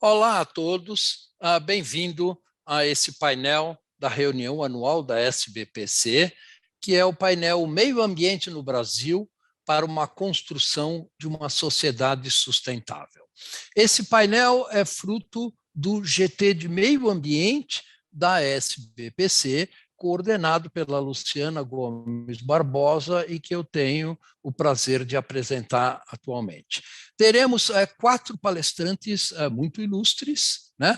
Olá a todos, bem-vindo a esse painel da reunião anual da SBPC, que é o painel Meio Ambiente no Brasil para uma construção de uma sociedade sustentável. Esse painel é fruto do GT de Meio Ambiente da SBPC, coordenado pela Luciana Gomes Barbosa e que eu tenho o prazer de apresentar atualmente. Teremos 4 palestrantes muito ilustres, né?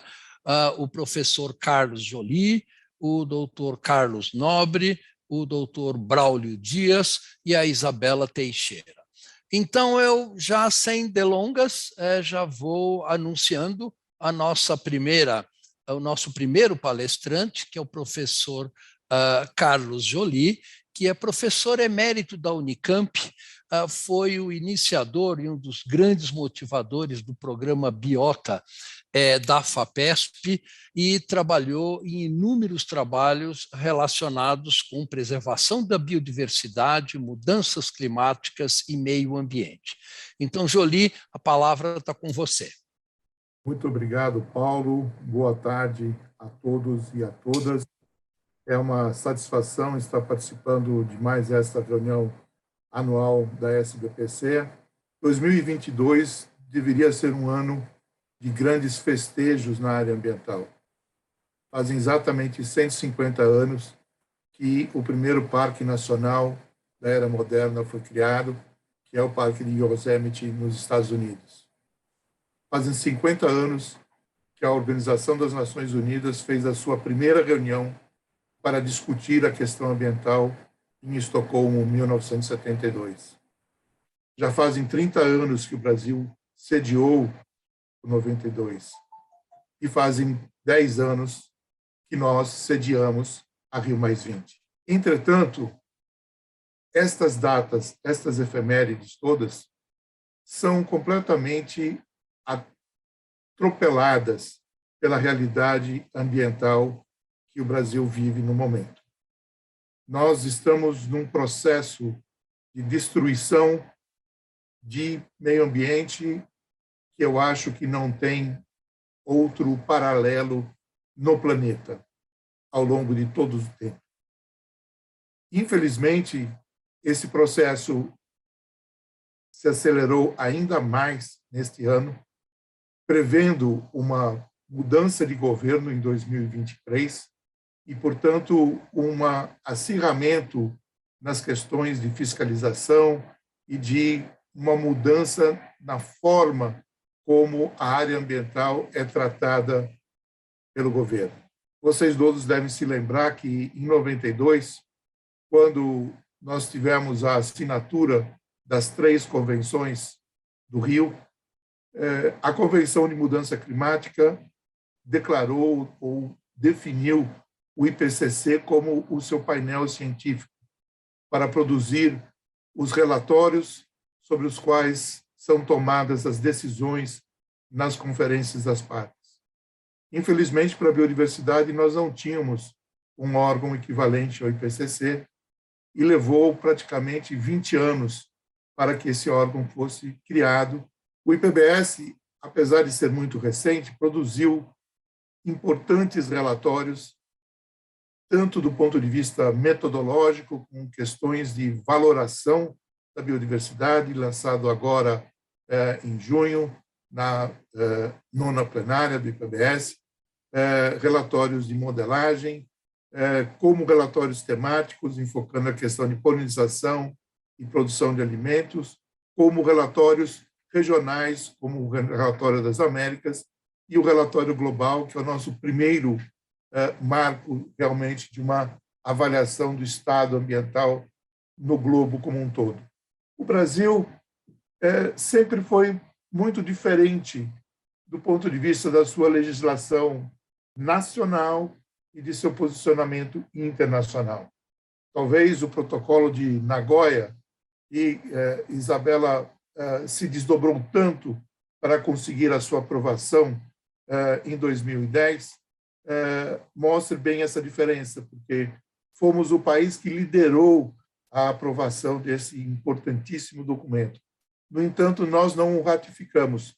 O professor Carlos Joly, o doutor Carlos Nobre, o doutor Braulio Dias e a Isabela Teixeira. Então, eu já sem delongas, já vou anunciando o nosso primeiro palestrante, que é o professor Carlos Joly, que é professor emérito da Unicamp, foi o iniciador e um dos grandes motivadores do programa Biota da FAPESP e trabalhou em inúmeros trabalhos relacionados com preservação da biodiversidade, mudanças climáticas e meio ambiente. Então, Joly, a palavra está com você. Muito obrigado, Paulo. Boa tarde a todos e a todas. É uma satisfação estar participando de mais esta reunião anual da SBPC. 2022 deveria ser um ano de grandes festejos na área ambiental. Fazem exatamente 150 anos que o primeiro Parque Nacional da Era Moderna foi criado, que é o Parque de Yosemite, nos Estados Unidos. Fazem 50 anos que a Organização das Nações Unidas fez a sua primeira reunião para discutir a questão ambiental em Estocolmo, em 1972. Já fazem 30 anos que o Brasil sediou o 92 e fazem 10 anos que nós sediamos a Rio+20. Entretanto, estas datas, estas efemérides todas, são completamente atropeladas pela realidade ambiental que o Brasil vive no momento. Nós estamos num processo de destruição de meio ambiente que eu acho que não tem outro paralelo no planeta ao longo de todo o tempo. Infelizmente, esse processo se acelerou ainda mais neste ano, prevendo uma mudança de governo em 2023 e, portanto, um acirramento nas questões de fiscalização e de uma mudança na forma como a área ambiental é tratada pelo governo. Vocês todos devem se lembrar que, em 92, quando nós tivemos a assinatura das 3 convenções do Rio, a Convenção de Mudança Climática declarou ou definiu o IPCC como o seu painel científico para produzir os relatórios sobre os quais são tomadas as decisões nas conferências das partes. Infelizmente, para a biodiversidade, nós não tínhamos um órgão equivalente ao IPCC e levou praticamente 20 anos para que esse órgão fosse criado. O IPBS, apesar de ser muito recente, produziu importantes relatórios, tanto do ponto de vista metodológico, com questões de valoração da biodiversidade, lançado agora em junho, na 9ª plenária do IPBS, relatórios de modelagem, como relatórios temáticos, enfocando a questão de polinização e produção de alimentos, como relatórios regionais, como o relatório das Américas, e o relatório global, que é o nosso primeiro marco realmente de uma avaliação do estado ambiental no globo como um todo. O Brasil sempre foi muito diferente do ponto de vista da sua legislação nacional e de seu posicionamento internacional. Talvez o protocolo de Nagoya, e Isabela se desdobrou tanto para conseguir a sua aprovação em 2010, mostre bem essa diferença, porque fomos o país que liderou a aprovação desse importantíssimo documento. No entanto, nós não o ratificamos.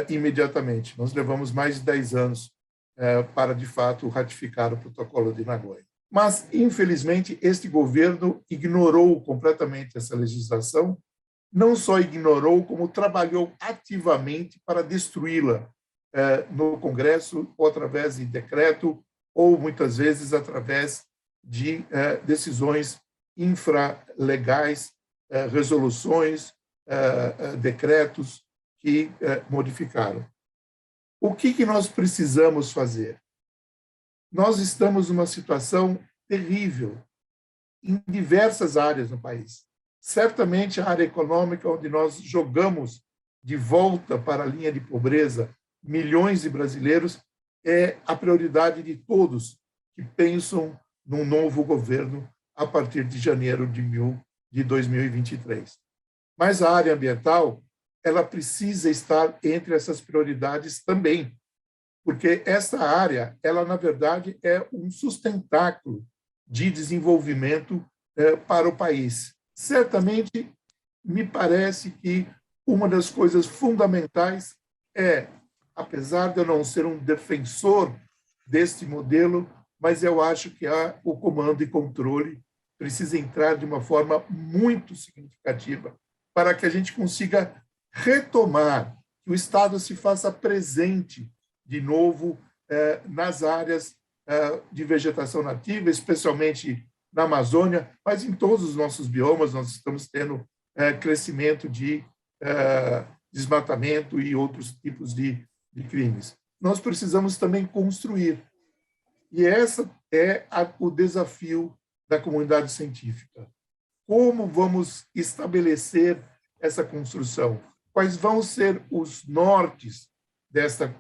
imediatamente. Nós levamos mais de 10 anos para, de fato, ratificar o Protocolo de Nagoya. Mas, infelizmente, este governo ignorou completamente essa legislação, não só ignorou, como trabalhou ativamente para destruí-la no Congresso, ou através de decreto, ou muitas vezes através de decisões infralegais, resoluções, decretos que modificaram. O que nós precisamos fazer? Nós estamos numa situação terrível em diversas áreas no país. Certamente a área econômica, onde nós jogamos de volta para a linha de pobreza milhões de brasileiros, é a prioridade de todos que pensam num novo governo a partir de janeiro de 2023. Mas a área ambiental, ela precisa estar entre essas prioridades também, porque essa área, ela, na verdade, é um sustentáculo de desenvolvimento para o país. Certamente, me parece que uma das coisas fundamentais é, apesar de eu não ser um defensor deste modelo, mas eu acho que o comando e controle precisa entrar de uma forma muito significativa para que a gente consiga retomar, que o Estado se faça presente de novo nas áreas de vegetação nativa, especialmente na Amazônia, mas em todos os nossos biomas nós estamos tendo crescimento de desmatamento e outros tipos de crimes. Nós precisamos também construir. E esse é o desafio da comunidade científica. Como vamos estabelecer essa construção? Quais vão ser os nortes desta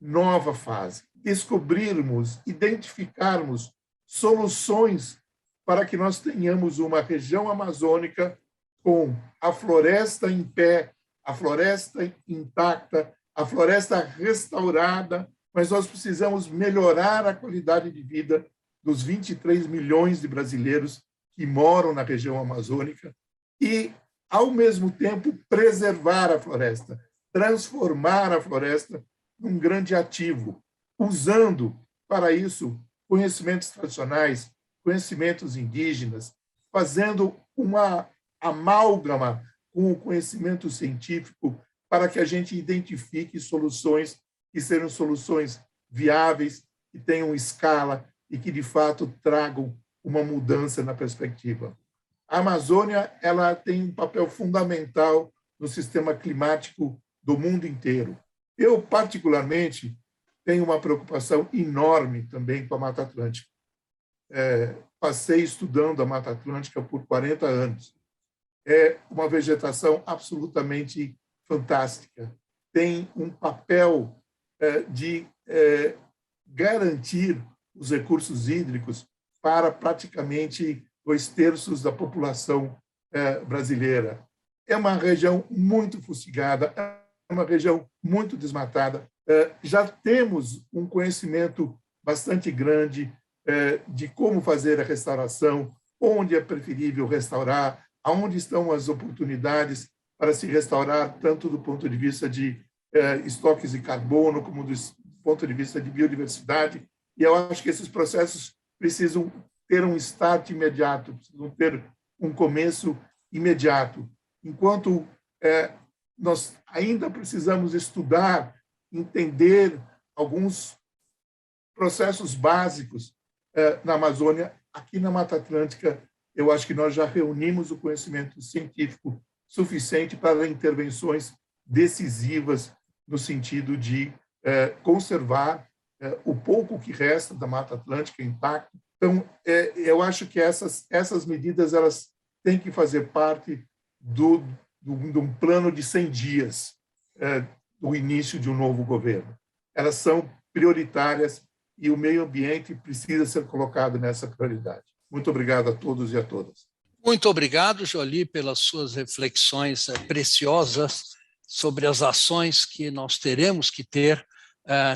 nova fase? Descobrirmos, identificarmos soluções para que nós tenhamos uma região amazônica com a floresta em pé, a floresta intacta, a floresta restaurada, mas nós precisamos melhorar a qualidade de vida dos 23 milhões de brasileiros que moram na região amazônica e, ao mesmo tempo, preservar a floresta, transformar a floresta num grande ativo, usando, para isso, conhecimentos tradicionais, conhecimentos indígenas, fazendo uma amálgama com o conhecimento científico para que a gente identifique soluções que sejam soluções viáveis, que tenham escala e que, de fato, tragam uma mudança na perspectiva. A Amazônia, ela tem um papel fundamental no sistema climático do mundo inteiro. Eu, particularmente, tenho uma preocupação enorme também com a Mata Atlântica. Passei estudando a Mata Atlântica por 40 anos. É uma vegetação absolutamente fantástica. Tem um papel de garantir os recursos hídricos para praticamente 2/3 da população brasileira. É uma região muito fustigada, é uma região muito desmatada. Já temos um conhecimento bastante grande de como fazer a restauração, onde é preferível restaurar, aonde estão as oportunidades para se restaurar, tanto do ponto de vista de estoques de carbono, como do ponto de vista de biodiversidade. E eu acho que esses processos precisam ter um start imediato, precisam ter um começo imediato. Enquanto nós ainda precisamos estudar, entender alguns processos básicos na Amazônia, aqui na Mata Atlântica, eu acho que nós já reunimos o conhecimento científico suficiente para intervenções decisivas no sentido de conservar o pouco que resta da Mata Atlântica intacto. Então, eu acho que essas medidas elas têm que fazer parte de um plano de 100 dias do início de um novo governo. Elas são prioritárias e o meio ambiente precisa ser colocado nessa prioridade. Muito obrigado a todos e a todas. Muito obrigado, Joly, pelas suas reflexões preciosas sobre as ações que nós teremos que ter,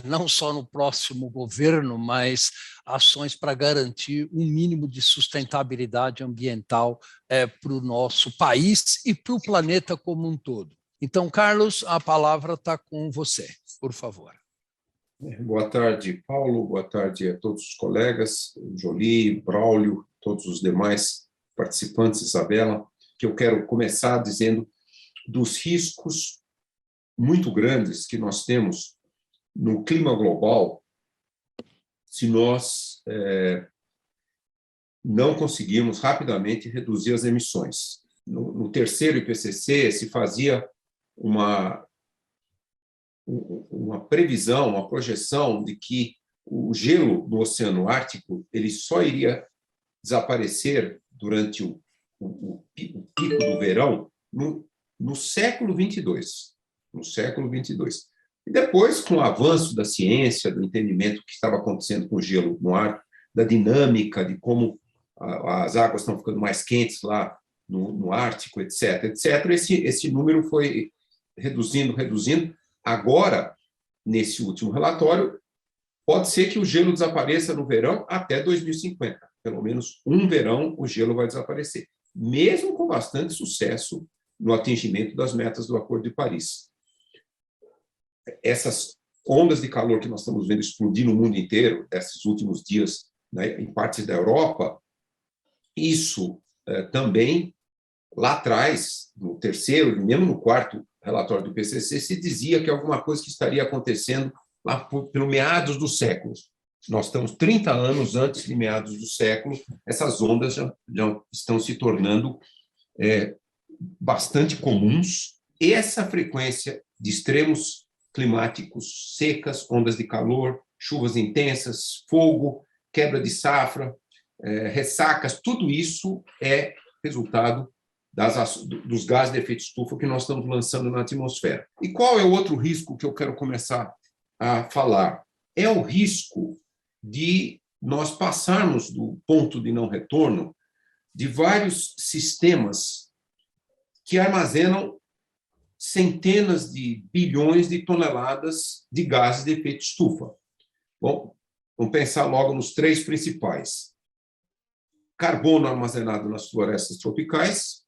não só no próximo governo, mas ações para garantir um mínimo de sustentabilidade ambiental para o nosso país e para o planeta como um todo. Então, Carlos, a palavra está com você, por favor. Boa tarde, Paulo. Boa tarde a todos os colegas, Jolie, Braulio, todos os demais participantes, Isabela, que eu quero começar dizendo dos riscos muito grandes que nós temos no clima global se nós não conseguirmos rapidamente reduzir as emissões. No terceiro IPCC se fazia uma previsão, uma projeção de que o gelo do Oceano Ártico ele só iria desaparecer durante o pico do verão no século 22. No século 22. E depois, com o avanço da ciência, do entendimento que estava acontecendo com o gelo no Ártico, da dinâmica, de como as águas estão ficando mais quentes lá no Ártico, etc., esse número foi reduzindo. Agora, nesse último relatório, pode ser que o gelo desapareça no verão até 2050. Pelo menos um verão o gelo vai desaparecer, mesmo com bastante sucesso no atingimento das metas do Acordo de Paris. Essas ondas de calor que nós estamos vendo explodir no mundo inteiro, esses últimos dias, né, em partes da Europa, isso também, lá atrás, no terceiro, mesmo no quarto relatório do IPCC, se dizia que alguma coisa que estaria acontecendo lá pelo meados do século. Nós estamos 30 anos antes de meados do século, essas ondas já estão se tornando bastante comuns. E essa frequência de extremos climáticos, secas, ondas de calor, chuvas intensas, fogo, quebra de safra, ressacas, tudo isso é resultado dos gases de efeito estufa que nós estamos lançando na atmosfera. E qual é o outro risco que eu quero começar a falar? É o risco de nós passarmos do ponto de não retorno de vários sistemas que armazenam centenas de bilhões de toneladas de gases de efeito estufa. Bom, vamos pensar logo nos três principais. Carbono armazenado nas florestas tropicais.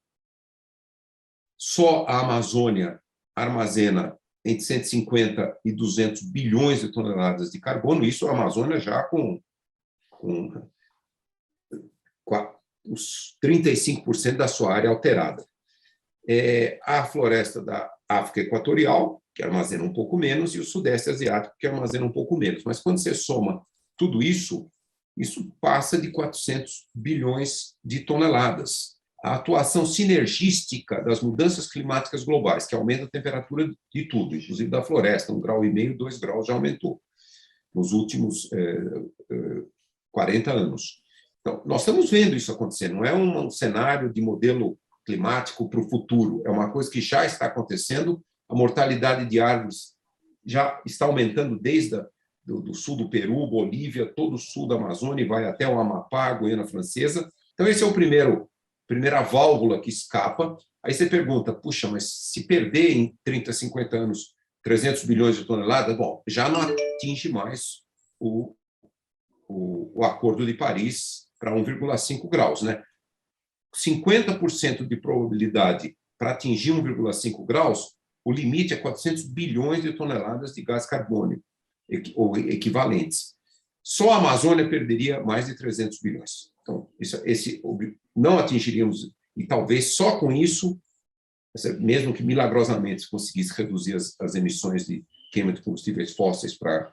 Só a Amazônia armazena entre 150 e 200 bilhões de toneladas de carbono, isso a Amazônia já com os 35% da sua área alterada. A floresta da África Equatorial, que armazena um pouco menos, e o Sudeste Asiático, que armazena um pouco menos. Mas quando você soma tudo isso, isso passa de 400 bilhões de toneladas. A atuação sinergística das mudanças climáticas globais, que aumenta a temperatura de tudo, inclusive da floresta, 1,5 graus, 2 graus já aumentou nos últimos 40 anos. Então, nós estamos vendo isso acontecer, não é um cenário de modelo climático para o futuro, é uma coisa que já está acontecendo, a mortalidade de árvores já está aumentando desde do sul do Peru, Bolívia, todo o sul da Amazônia, e vai até o Amapá, a Guiana Francesa. Então, esse é o primeira válvula que escapa. Aí você pergunta, puxa, mas se perder em 30, 50 anos 300 bilhões de toneladas, bom, já não atinge mais o Acordo de Paris para 1,5 graus, né? 50% de probabilidade para atingir 1,5 graus, o limite é 400 bilhões de toneladas de gás carbônico, ou equivalentes. Só a Amazônia perderia mais de 300 bilhões. Então, não atingiríamos, e talvez só com isso, mesmo que milagrosamente conseguisse reduzir as emissões de queima de combustíveis fósseis para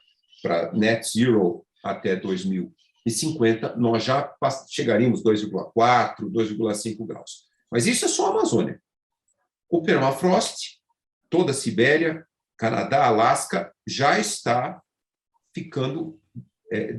net zero até 2050, nós já chegaríamos 2,4, 2,5 graus. Mas isso é só a Amazônia. O permafrost, toda a Sibéria, Canadá, Alasca, já está ficando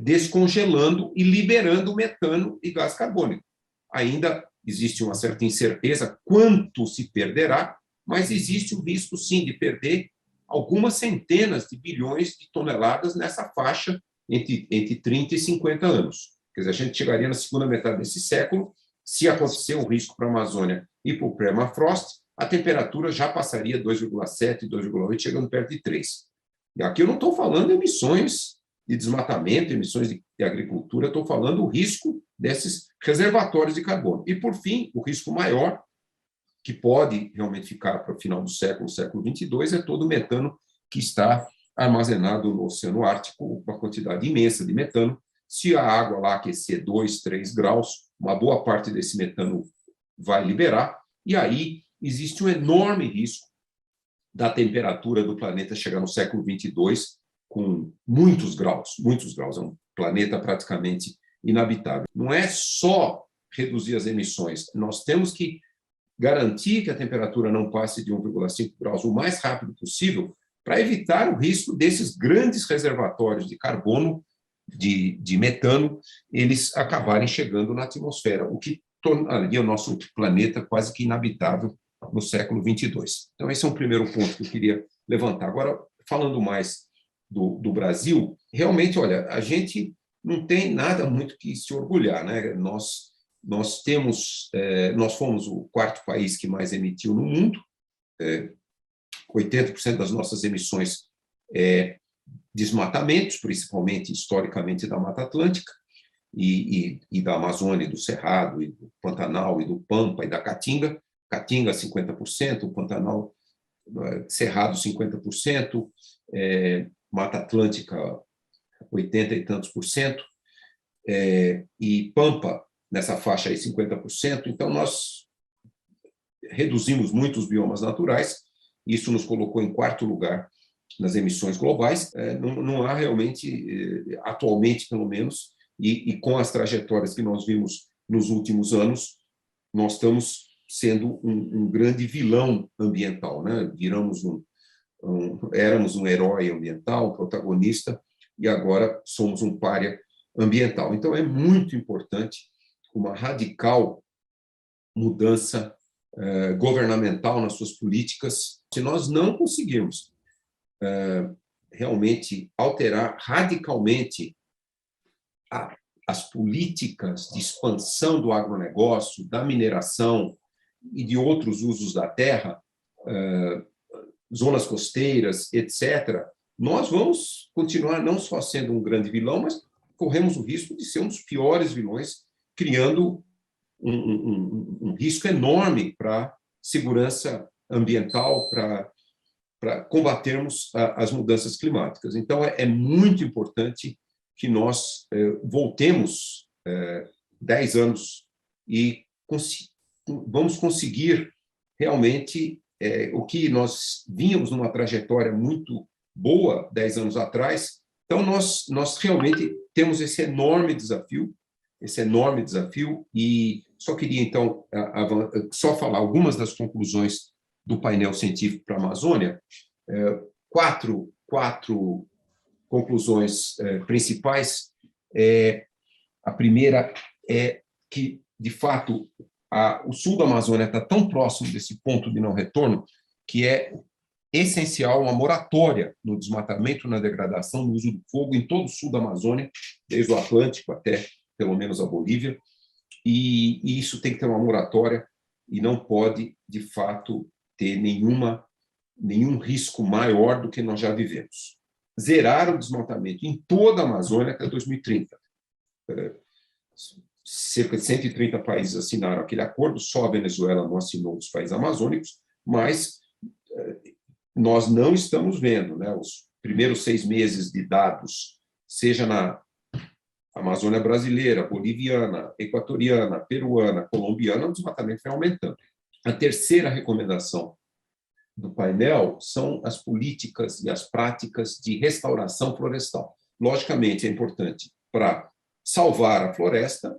descongelando e liberando metano e gás carbônico. Ainda existe uma certa incerteza quanto se perderá, mas existe o risco, sim, de perder algumas centenas de bilhões de toneladas nessa faixa entre 30 e 50 anos. Quer dizer, a gente chegaria na segunda metade desse século, se acontecer um risco para a Amazônia e para o permafrost, a temperatura já passaria 2,7, 2,8, chegando perto de 3. E aqui eu não estou falando de emissões de desmatamento, emissões de agricultura, estou falando do risco desses reservatórios de carbono. E, por fim, o risco maior, que pode realmente ficar para o final do século XXII, é todo o metano que está armazenado no Oceano Ártico, uma quantidade imensa de metano. Se a água lá aquecer 2, 3 graus, uma boa parte desse metano vai liberar, e aí existe um enorme risco da temperatura do planeta chegar no século XXII com muitos graus, é um planeta praticamente inabitável. Não é só reduzir as emissões, nós temos que garantir que a temperatura não passe de 1,5 graus o mais rápido possível para evitar o risco desses grandes reservatórios de carbono, de metano, eles acabarem chegando na atmosfera, o que tornaria o nosso planeta quase que inabitável no século XXII. Então, esse é um primeiro ponto que eu queria levantar. Agora, falando mais do Brasil, realmente, olha, a gente não tem nada muito que se orgulhar, né? Nós fomos o 4º país que mais emitiu no mundo, 80% das nossas emissões desmatamentos, principalmente historicamente da Mata Atlântica e da Amazônia, do Cerrado, e do Pantanal, e do Pampa, e da Caatinga. Caatinga, 50%, o Pantanal, Cerrado, 50%, Mata Atlântica, 80 e tantos por cento, e Pampa, nessa faixa aí, 50%. Então, nós reduzimos muito os biomas naturais, isso nos colocou em 4º lugar nas emissões globais. Não há realmente, atualmente pelo menos, e com as trajetórias que nós vimos nos últimos anos, nós estamos sendo um grande vilão ambiental, né? Éramos um herói ambiental, protagonista, e agora somos um pária ambiental. Então, é muito importante uma radical mudança governamental nas suas políticas. Se nós não conseguirmos realmente alterar radicalmente as políticas de expansão do agronegócio, da mineração e de outros usos da terra, zonas costeiras, etc., nós vamos continuar não só sendo um grande vilão, mas corremos o risco de ser um dos piores vilões, criando um risco enorme para a segurança ambiental, para combatermos as mudanças climáticas. Então, é muito importante que nós voltemos 10 anos e vamos conseguir realmente o que nós vínhamos numa trajetória muito boa 10 anos atrás. Então, nós realmente temos esse enorme desafio, e só queria, então, só falar algumas das conclusões do painel científico para a Amazônia. Quatro conclusões principais. A primeira é que, de fato, o sul da Amazônia está tão próximo desse ponto de não retorno que é essencial uma moratória no desmatamento, na degradação, no uso do fogo em todo o sul da Amazônia, desde o Atlântico até, pelo menos, a Bolívia, e isso tem que ter uma moratória e não pode, de fato, ter nenhum risco maior do que nós já vivemos. Zerar o desmatamento em toda a Amazônia até 2030. Cerca de 130 países assinaram aquele acordo, só a Venezuela não assinou, os países amazônicos, mas nós não estamos vendo, né, os primeiros 6 meses de dados, seja na Amazônia brasileira, boliviana, equatoriana, peruana, colombiana, o desmatamento vai aumentando. A terceira recomendação do painel são as políticas e as práticas de restauração florestal. Logicamente, é importante para salvar a floresta,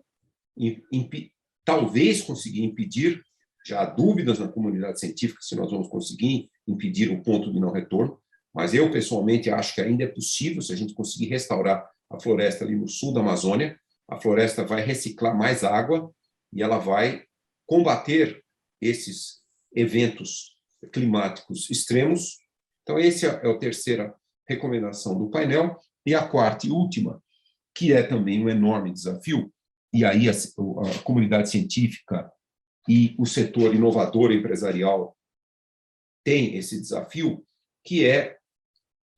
talvez conseguir impedir, já há dúvidas na comunidade científica se nós vamos conseguir impedir o ponto de não retorno, mas eu, pessoalmente, acho que ainda é possível, se a gente conseguir restaurar a floresta ali no sul da Amazônia, a floresta vai reciclar mais água e ela vai combater esses eventos climáticos extremos. Então, essa é a terceira recomendação do painel. E a quarta e última, que é também um enorme desafio, e aí a comunidade científica e o setor inovador empresarial tem esse desafio, que é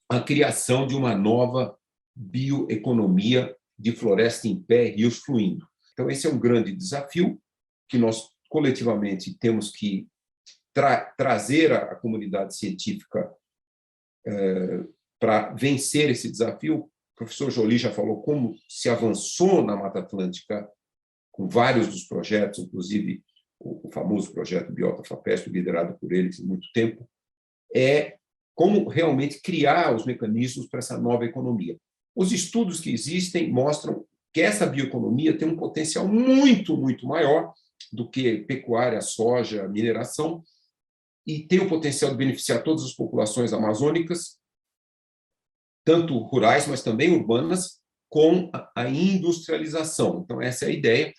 a criação de uma nova bioeconomia de floresta em pé, rios fluindo. Então, esse é um grande desafio que nós, coletivamente, temos que trazer a comunidade científica para vencer esse desafio. O professor Joly já falou como se avançou na Mata Atlântica com vários dos projetos, inclusive o famoso projeto Biota FAPESP, liderado por ele há muito tempo, é como realmente criar os mecanismos para essa nova economia. Os estudos que existem mostram que essa bioeconomia tem um potencial muito, muito maior do que pecuária, soja, mineração, e tem o potencial de beneficiar todas as populações amazônicas, tanto rurais, mas também urbanas, com a industrialização. Então, essa é a ideia,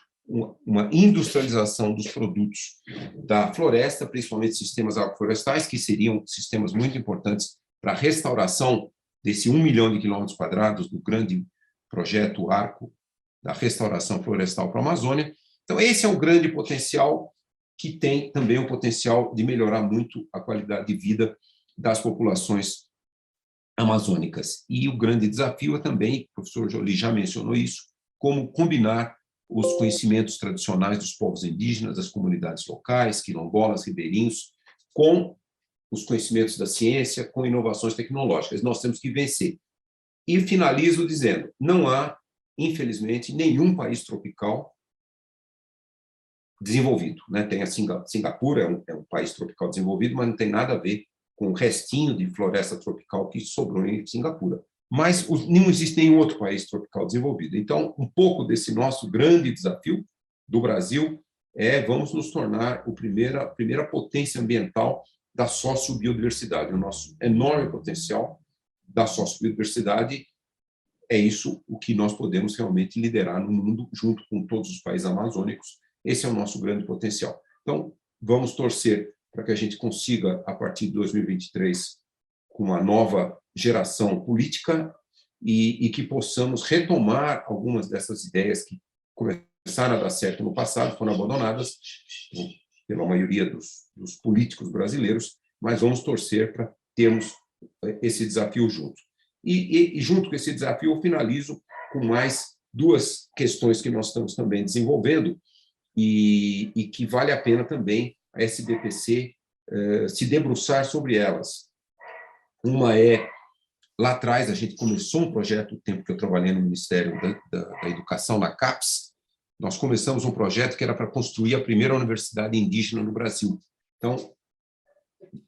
uma industrialização dos produtos da floresta, principalmente sistemas agroflorestais, que seriam sistemas muito importantes para a restauração desse 1 milhão de quilômetros quadrados do grande projeto Arco da restauração florestal para a Amazônia. Então, esse é um grande potencial que tem também o potencial de melhorar muito a qualidade de vida das populações amazônicas. E o grande desafio é também, o professor Joly já mencionou isso, como combinar os conhecimentos tradicionais dos povos indígenas, das comunidades locais, quilombolas, ribeirinhos, com os conhecimentos da ciência, com inovações tecnológicas. Nós temos que vencer. E finalizo dizendo, não há, infelizmente, nenhum país tropical desenvolvido, né? Tem a Singapura, é um país tropical desenvolvido, mas não tem nada a ver com o restinho de floresta tropical que sobrou em Singapura. Mas não existe nenhum outro país tropical desenvolvido. Então, um pouco desse nosso grande desafio do Brasil vamos nos tornar a primeira potência ambiental da sociobiodiversidade. O nosso enorme potencial da sociobiodiversidade é isso o que nós podemos realmente liderar no mundo, junto com todos os países amazônicos. Esse é o nosso grande potencial. Então, vamos torcer para que a gente consiga, a partir de 2023, com uma nova geração política e que possamos retomar algumas dessas ideias que começaram a dar certo no passado, foram abandonadas pela maioria dos políticos brasileiros, mas vamos torcer para termos esse desafio junto. E junto com esse desafio, eu finalizo com mais 2 questões que nós estamos também desenvolvendo e que vale a pena também a SBPC se debruçar sobre elas. Uma lá atrás, a gente começou um projeto, no tempo que eu trabalhei no Ministério da Educação, na CAPES, nós começamos um projeto que era para construir a primeira universidade indígena no Brasil. Então,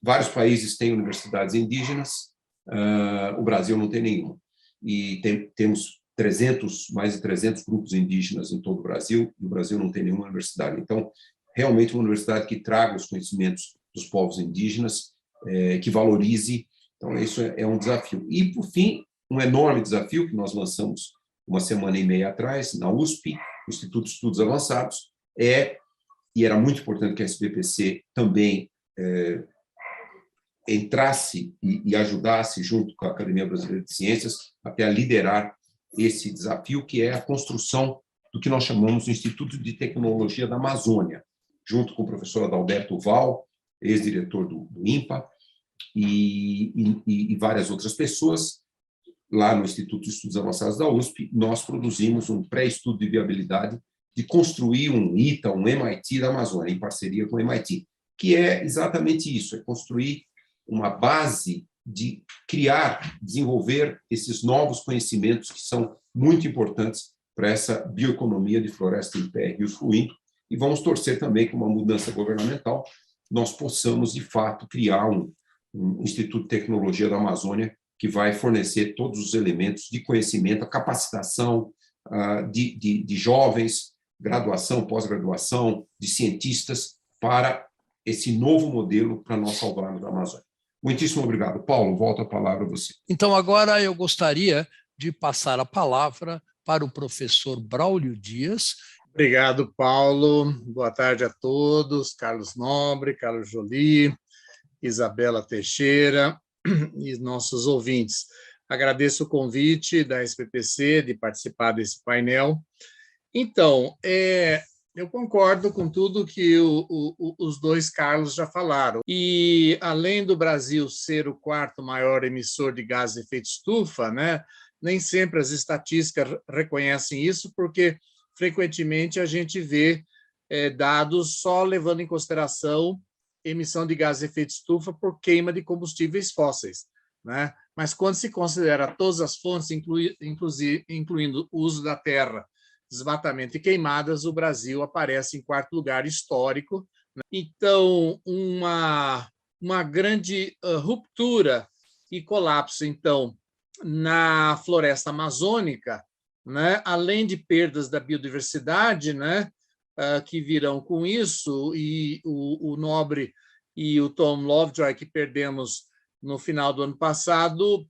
vários países têm universidades indígenas, o Brasil não tem nenhuma. E temos mais de 300 grupos indígenas em todo o Brasil, e o Brasil não tem nenhuma universidade. Então, realmente uma universidade que traga os conhecimentos dos povos indígenas, que valorize. Então, isso é um desafio. E, por fim, um enorme desafio que nós lançamos 1 semana e meia atrás, na USP, Instituto de Estudos Avançados, e era muito importante que a SBPC também entrasse e ajudasse, junto com a Academia Brasileira de Ciências, até a liderar esse desafio, que é a construção do que nós chamamos de Instituto de Tecnologia da Amazônia, junto com o professor Adalberto Val, ex-diretor do INPA, e várias outras pessoas. Lá no Instituto de Estudos Avançados da USP, nós produzimos um pré-estudo de viabilidade de construir um ITA, um MIT da Amazônia, em parceria com o MIT, que é exatamente isso, é construir uma base de criar, desenvolver esses novos conhecimentos que são muito importantes para essa bioeconomia de floresta em pé e rios fluindo, e vamos torcer também que uma mudança governamental nós possamos, de fato, criar um Instituto de Tecnologia da Amazônia que vai fornecer todos os elementos de conhecimento, a capacitação de jovens, graduação, pós-graduação, de cientistas, para esse novo modelo para nós salvarmos a Amazônia. Muitíssimo obrigado. Paulo, volto a palavra a você. Então, agora eu gostaria de passar a palavra para o professor Braulio Dias. Obrigado, Paulo. Boa tarde a todos. Carlos Nobre, Carlos Joly, Isabela Teixeira e nossos ouvintes. Agradeço o convite da SBPC de participar desse painel. Então, eu concordo com tudo que os 2 Carlos já falaram. E, além do Brasil ser o 4º maior emissor de gases de efeito estufa, né, nem sempre as estatísticas reconhecem isso, porque, frequentemente, a gente vê dados só levando em consideração emissão de gases de efeito estufa por queima de combustíveis fósseis, né? Mas quando se considera todas as fontes, incluindo o uso da terra, desmatamento e queimadas, o Brasil aparece em quarto lugar histórico. Então, uma grande ruptura e colapso, então, na floresta amazônica, né? Além de perdas da biodiversidade, né? Que virão com isso, e o Nobre e o Tom Lovejoy, que perdemos no final do ano passado,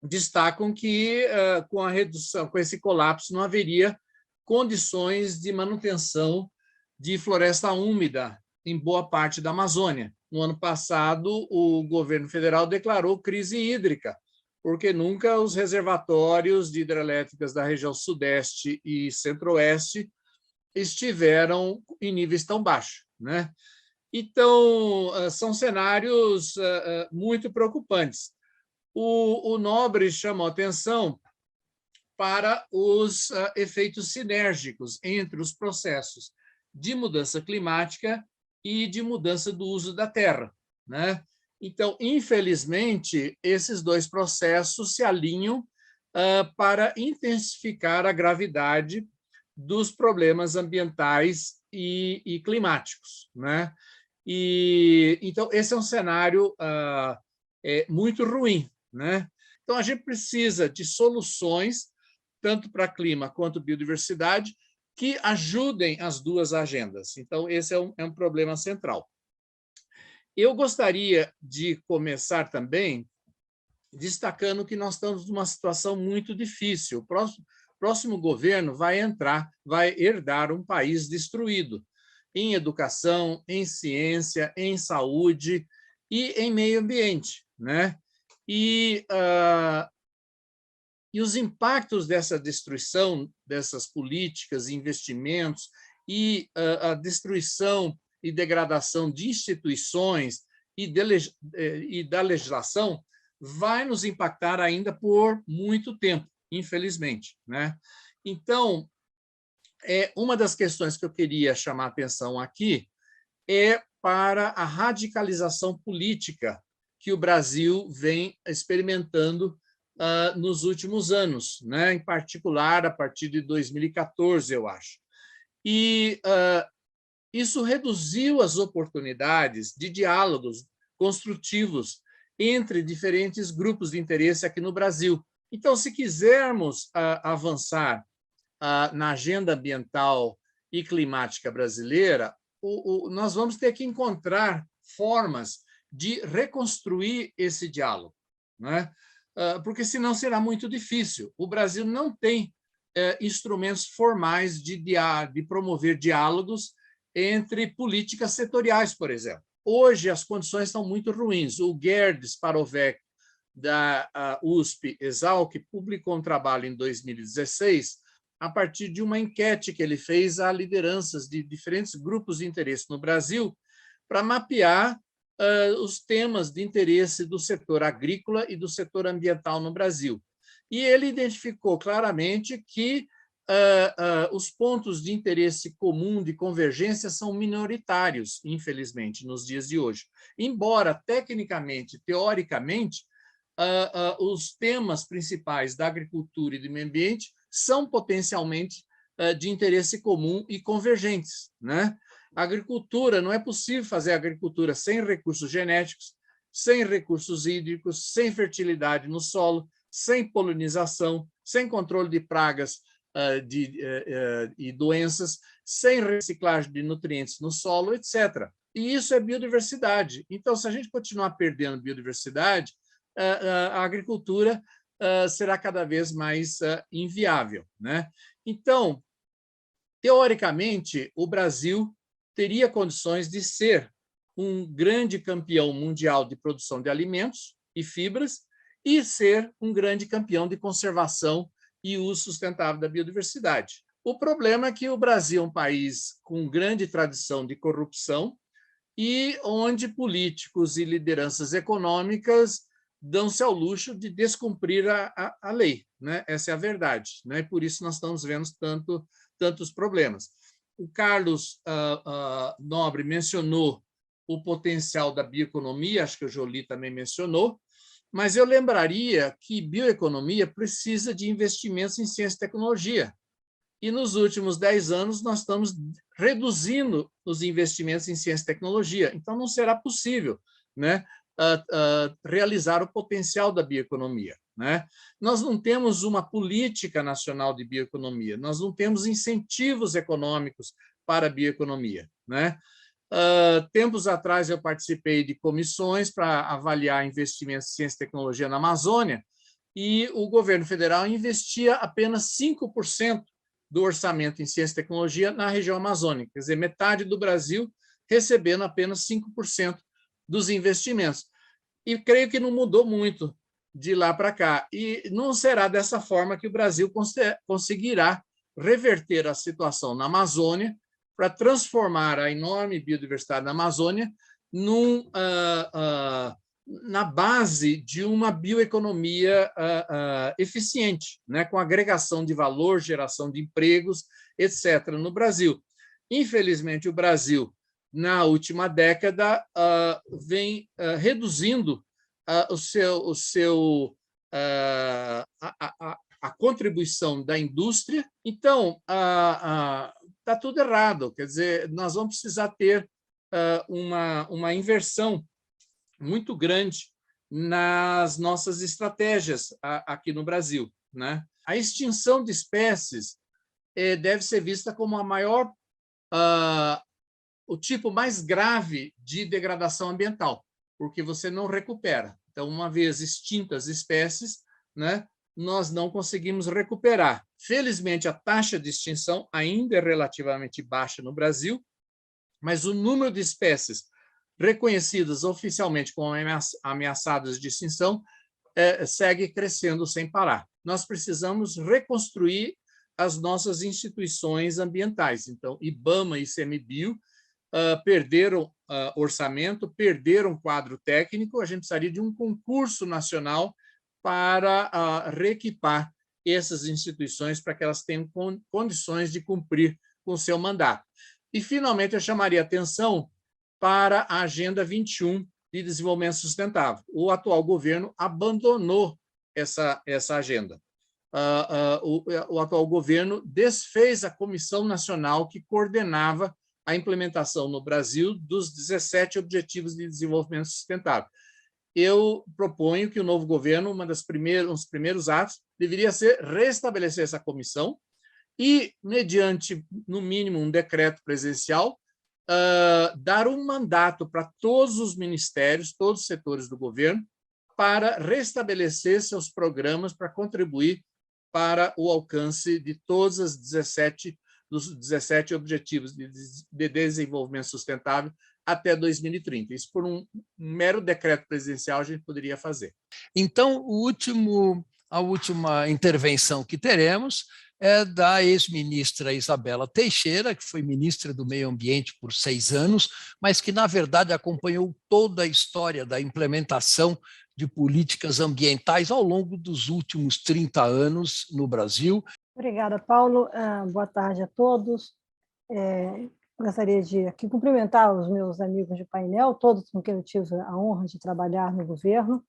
destacam que, com a redução, com esse colapso, não haveria condições de manutenção de floresta úmida em boa parte da Amazônia. No ano passado, o governo federal declarou crise hídrica, porque nunca os reservatórios de hidrelétricas da região sudeste e centro-oeste estiveram em níveis tão baixos, né? Então, são cenários muito preocupantes. O Nobre chamou atenção para os efeitos sinérgicos entre os processos de mudança climática e de mudança do uso da terra, né? Então, infelizmente, esses dois processos se alinham para intensificar a gravidade dos problemas ambientais e climáticos, né? Então, esse é um cenário muito ruim, né? Então, a gente precisa de soluções, tanto para clima quanto biodiversidade, que ajudem as duas agendas. Então, esse é um problema central. Eu gostaria de começar também destacando que nós estamos numa situação muito difícil. O próximo governo vai herdar um país destruído em educação, em ciência, em saúde e em meio ambiente, né? E os impactos dessa destruição, dessas políticas, investimentos e a destruição e degradação de instituições e da legislação vai nos impactar ainda por muito tempo, infelizmente, né? Então, uma das questões que eu queria chamar a atenção aqui é para a radicalização política que o Brasil vem experimentando nos últimos anos, né? Em particular, a partir de 2014, eu acho. E isso reduziu as oportunidades de diálogos construtivos entre diferentes grupos de interesse aqui no Brasil. Então, se quisermos avançar na agenda ambiental e climática brasileira, nós vamos ter que encontrar formas de reconstruir esse diálogo, né? Porque senão será muito difícil. O Brasil não tem instrumentos formais de promover diálogos entre políticas setoriais, por exemplo. Hoje, as condições estão muito ruins. O Gerd Sparovec, da USP-Exalc, publicou um trabalho em 2016, a partir de uma enquete que ele fez a lideranças de diferentes grupos de interesse no Brasil, para mapear os temas de interesse do setor agrícola e do setor ambiental no Brasil. E ele identificou claramente que os pontos de interesse comum, de convergência, são minoritários, infelizmente, nos dias de hoje. Embora, tecnicamente, teoricamente, os temas principais da agricultura e do meio ambiente são potencialmente de interesse comum e convergentes, né? A agricultura, não é possível fazer agricultura sem recursos genéticos, sem recursos hídricos, sem fertilidade no solo, sem polinização, sem controle de pragas e doenças, sem reciclagem de nutrientes no solo, etc. E isso é biodiversidade. Então, se a gente continuar perdendo biodiversidade, a agricultura será cada vez mais inviável, né? Então, teoricamente, o Brasil teria condições de ser um grande campeão mundial de produção de alimentos e fibras e ser um grande campeão de conservação e uso sustentável da biodiversidade. O problema é que o Brasil é um país com grande tradição de corrupção e onde políticos e lideranças econômicas dão-se ao luxo de descumprir a lei, né? Essa é a verdade, né? E por isso nós estamos vendo tantos problemas. O Carlos Nobre mencionou o potencial da bioeconomia, acho que o Joly também mencionou, mas eu lembraria que bioeconomia precisa de investimentos em ciência e tecnologia. E nos últimos 10 anos nós estamos reduzindo os investimentos em ciência e tecnologia. Então, não será possível, né, realizar o potencial da bioeconomia, né? Nós não temos uma política nacional de bioeconomia, nós não temos incentivos econômicos para a bioeconomia, né? Tempos atrás eu participei de comissões para avaliar investimentos em ciência e tecnologia na Amazônia, e o governo federal investia apenas 5% do orçamento em ciência e tecnologia na região amazônica, quer dizer, metade do Brasil recebendo apenas 5% dos investimentos. E creio que não mudou muito de lá para cá. E não será dessa forma que o Brasil conseguirá reverter a situação na Amazônia para transformar a enorme biodiversidade da Amazônia na base de uma bioeconomia eficiente, né, com agregação de valor, geração de empregos, etc., no Brasil. Infelizmente, o Brasil, na última década, vem reduzindo a contribuição da indústria. Então, está tudo errado. Quer dizer, nós vamos precisar ter uma inversão muito grande nas nossas estratégias aqui no Brasil, né? A extinção de espécies deve ser vista como a maior, o tipo mais grave de degradação ambiental, porque você não recupera. Então, uma vez extintas espécies, né, nós não conseguimos recuperar. Felizmente, a taxa de extinção ainda é relativamente baixa no Brasil, mas o número de espécies reconhecidas oficialmente como ameaçadas de extinção segue crescendo sem parar. Nós precisamos reconstruir as nossas instituições ambientais. Então, IBAMA e ICMBio perderam orçamento, perderam quadro técnico, a gente precisaria de um concurso nacional para reequipar essas instituições para que elas tenham condições de cumprir com o seu mandato. E, finalmente, eu chamaria atenção para a Agenda 21 de Desenvolvimento Sustentável. O atual governo abandonou essa agenda. O atual governo desfez a Comissão Nacional que coordenava a implementação no Brasil dos 17 Objetivos de Desenvolvimento Sustentável. Eu proponho que o novo governo, um dos primeiros atos, deveria ser restabelecer essa comissão e, mediante, no mínimo, um decreto presidencial, dar um mandato para todos os ministérios, todos os setores do governo, para restabelecer seus programas para contribuir para o alcance de todos os 17 Objetivos de Desenvolvimento Sustentável até 2030. Isso, por um mero decreto presidencial, a gente poderia fazer. Então, a última intervenção que teremos é da ex-ministra Isabela Teixeira, que foi ministra do Meio Ambiente por 6 anos, mas que, na verdade, acompanhou toda a história da implementação de políticas ambientais ao longo dos últimos 30 anos no Brasil. Obrigada, Paulo. Boa tarde a todos. Gostaria de aqui cumprimentar os meus amigos de painel, todos com quem eu tive a honra de trabalhar no governo.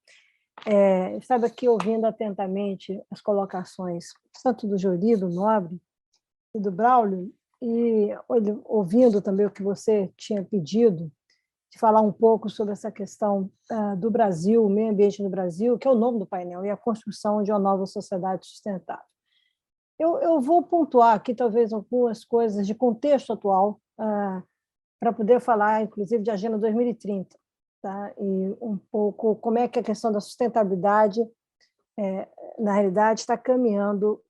Estava aqui ouvindo atentamente as colocações, tanto do Joly, do Nobre e do Braulio, e ouvindo também o que você tinha pedido, de falar um pouco sobre essa questão do Brasil, o meio ambiente no Brasil, que é o nome do painel, e a construção de uma nova sociedade sustentável. Eu vou pontuar aqui, talvez, algumas coisas de contexto atual, para poder falar, inclusive, de Agenda 2030, tá? E um pouco como é que a questão da sustentabilidade, na realidade, está caminhando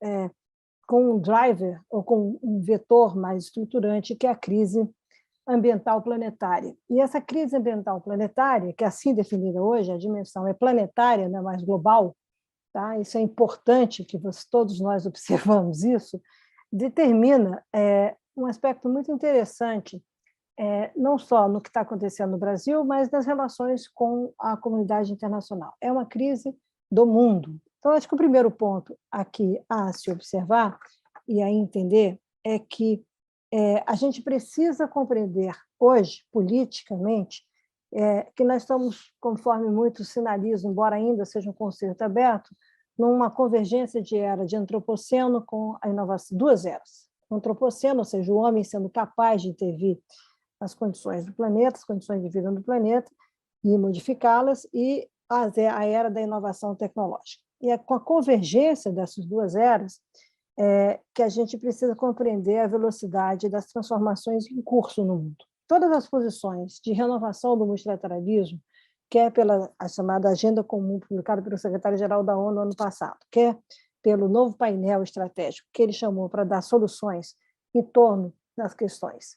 com um driver, ou com um vetor mais estruturante, que é a crise ambiental planetária. E essa crise ambiental planetária, que é assim definida hoje, a dimensão é planetária, não é mais global, tá? Isso é importante que todos nós observamos isso, determina um aspecto muito interessante, não só no que está acontecendo no Brasil, mas nas relações com a comunidade internacional. É uma crise do mundo. Então, acho que o primeiro ponto aqui a se observar e a entender é que a gente precisa compreender hoje, politicamente, que nós estamos, conforme muitos sinalizam, embora ainda seja um conceito aberto, numa convergência de era de antropoceno com a inovação, duas eras. O antropoceno, ou seja, o homem sendo capaz de intervir nas condições do planeta, as condições de vida no planeta, e modificá-las, e a era da inovação tecnológica. E é com a convergência dessas duas eras que a gente precisa compreender a velocidade das transformações em curso no mundo. Todas as posições de renovação do multilateralismo, quer pela a chamada Agenda Comum, publicada pelo secretário-geral da ONU no ano passado, quer pelo novo painel estratégico que ele chamou para dar soluções em torno das questões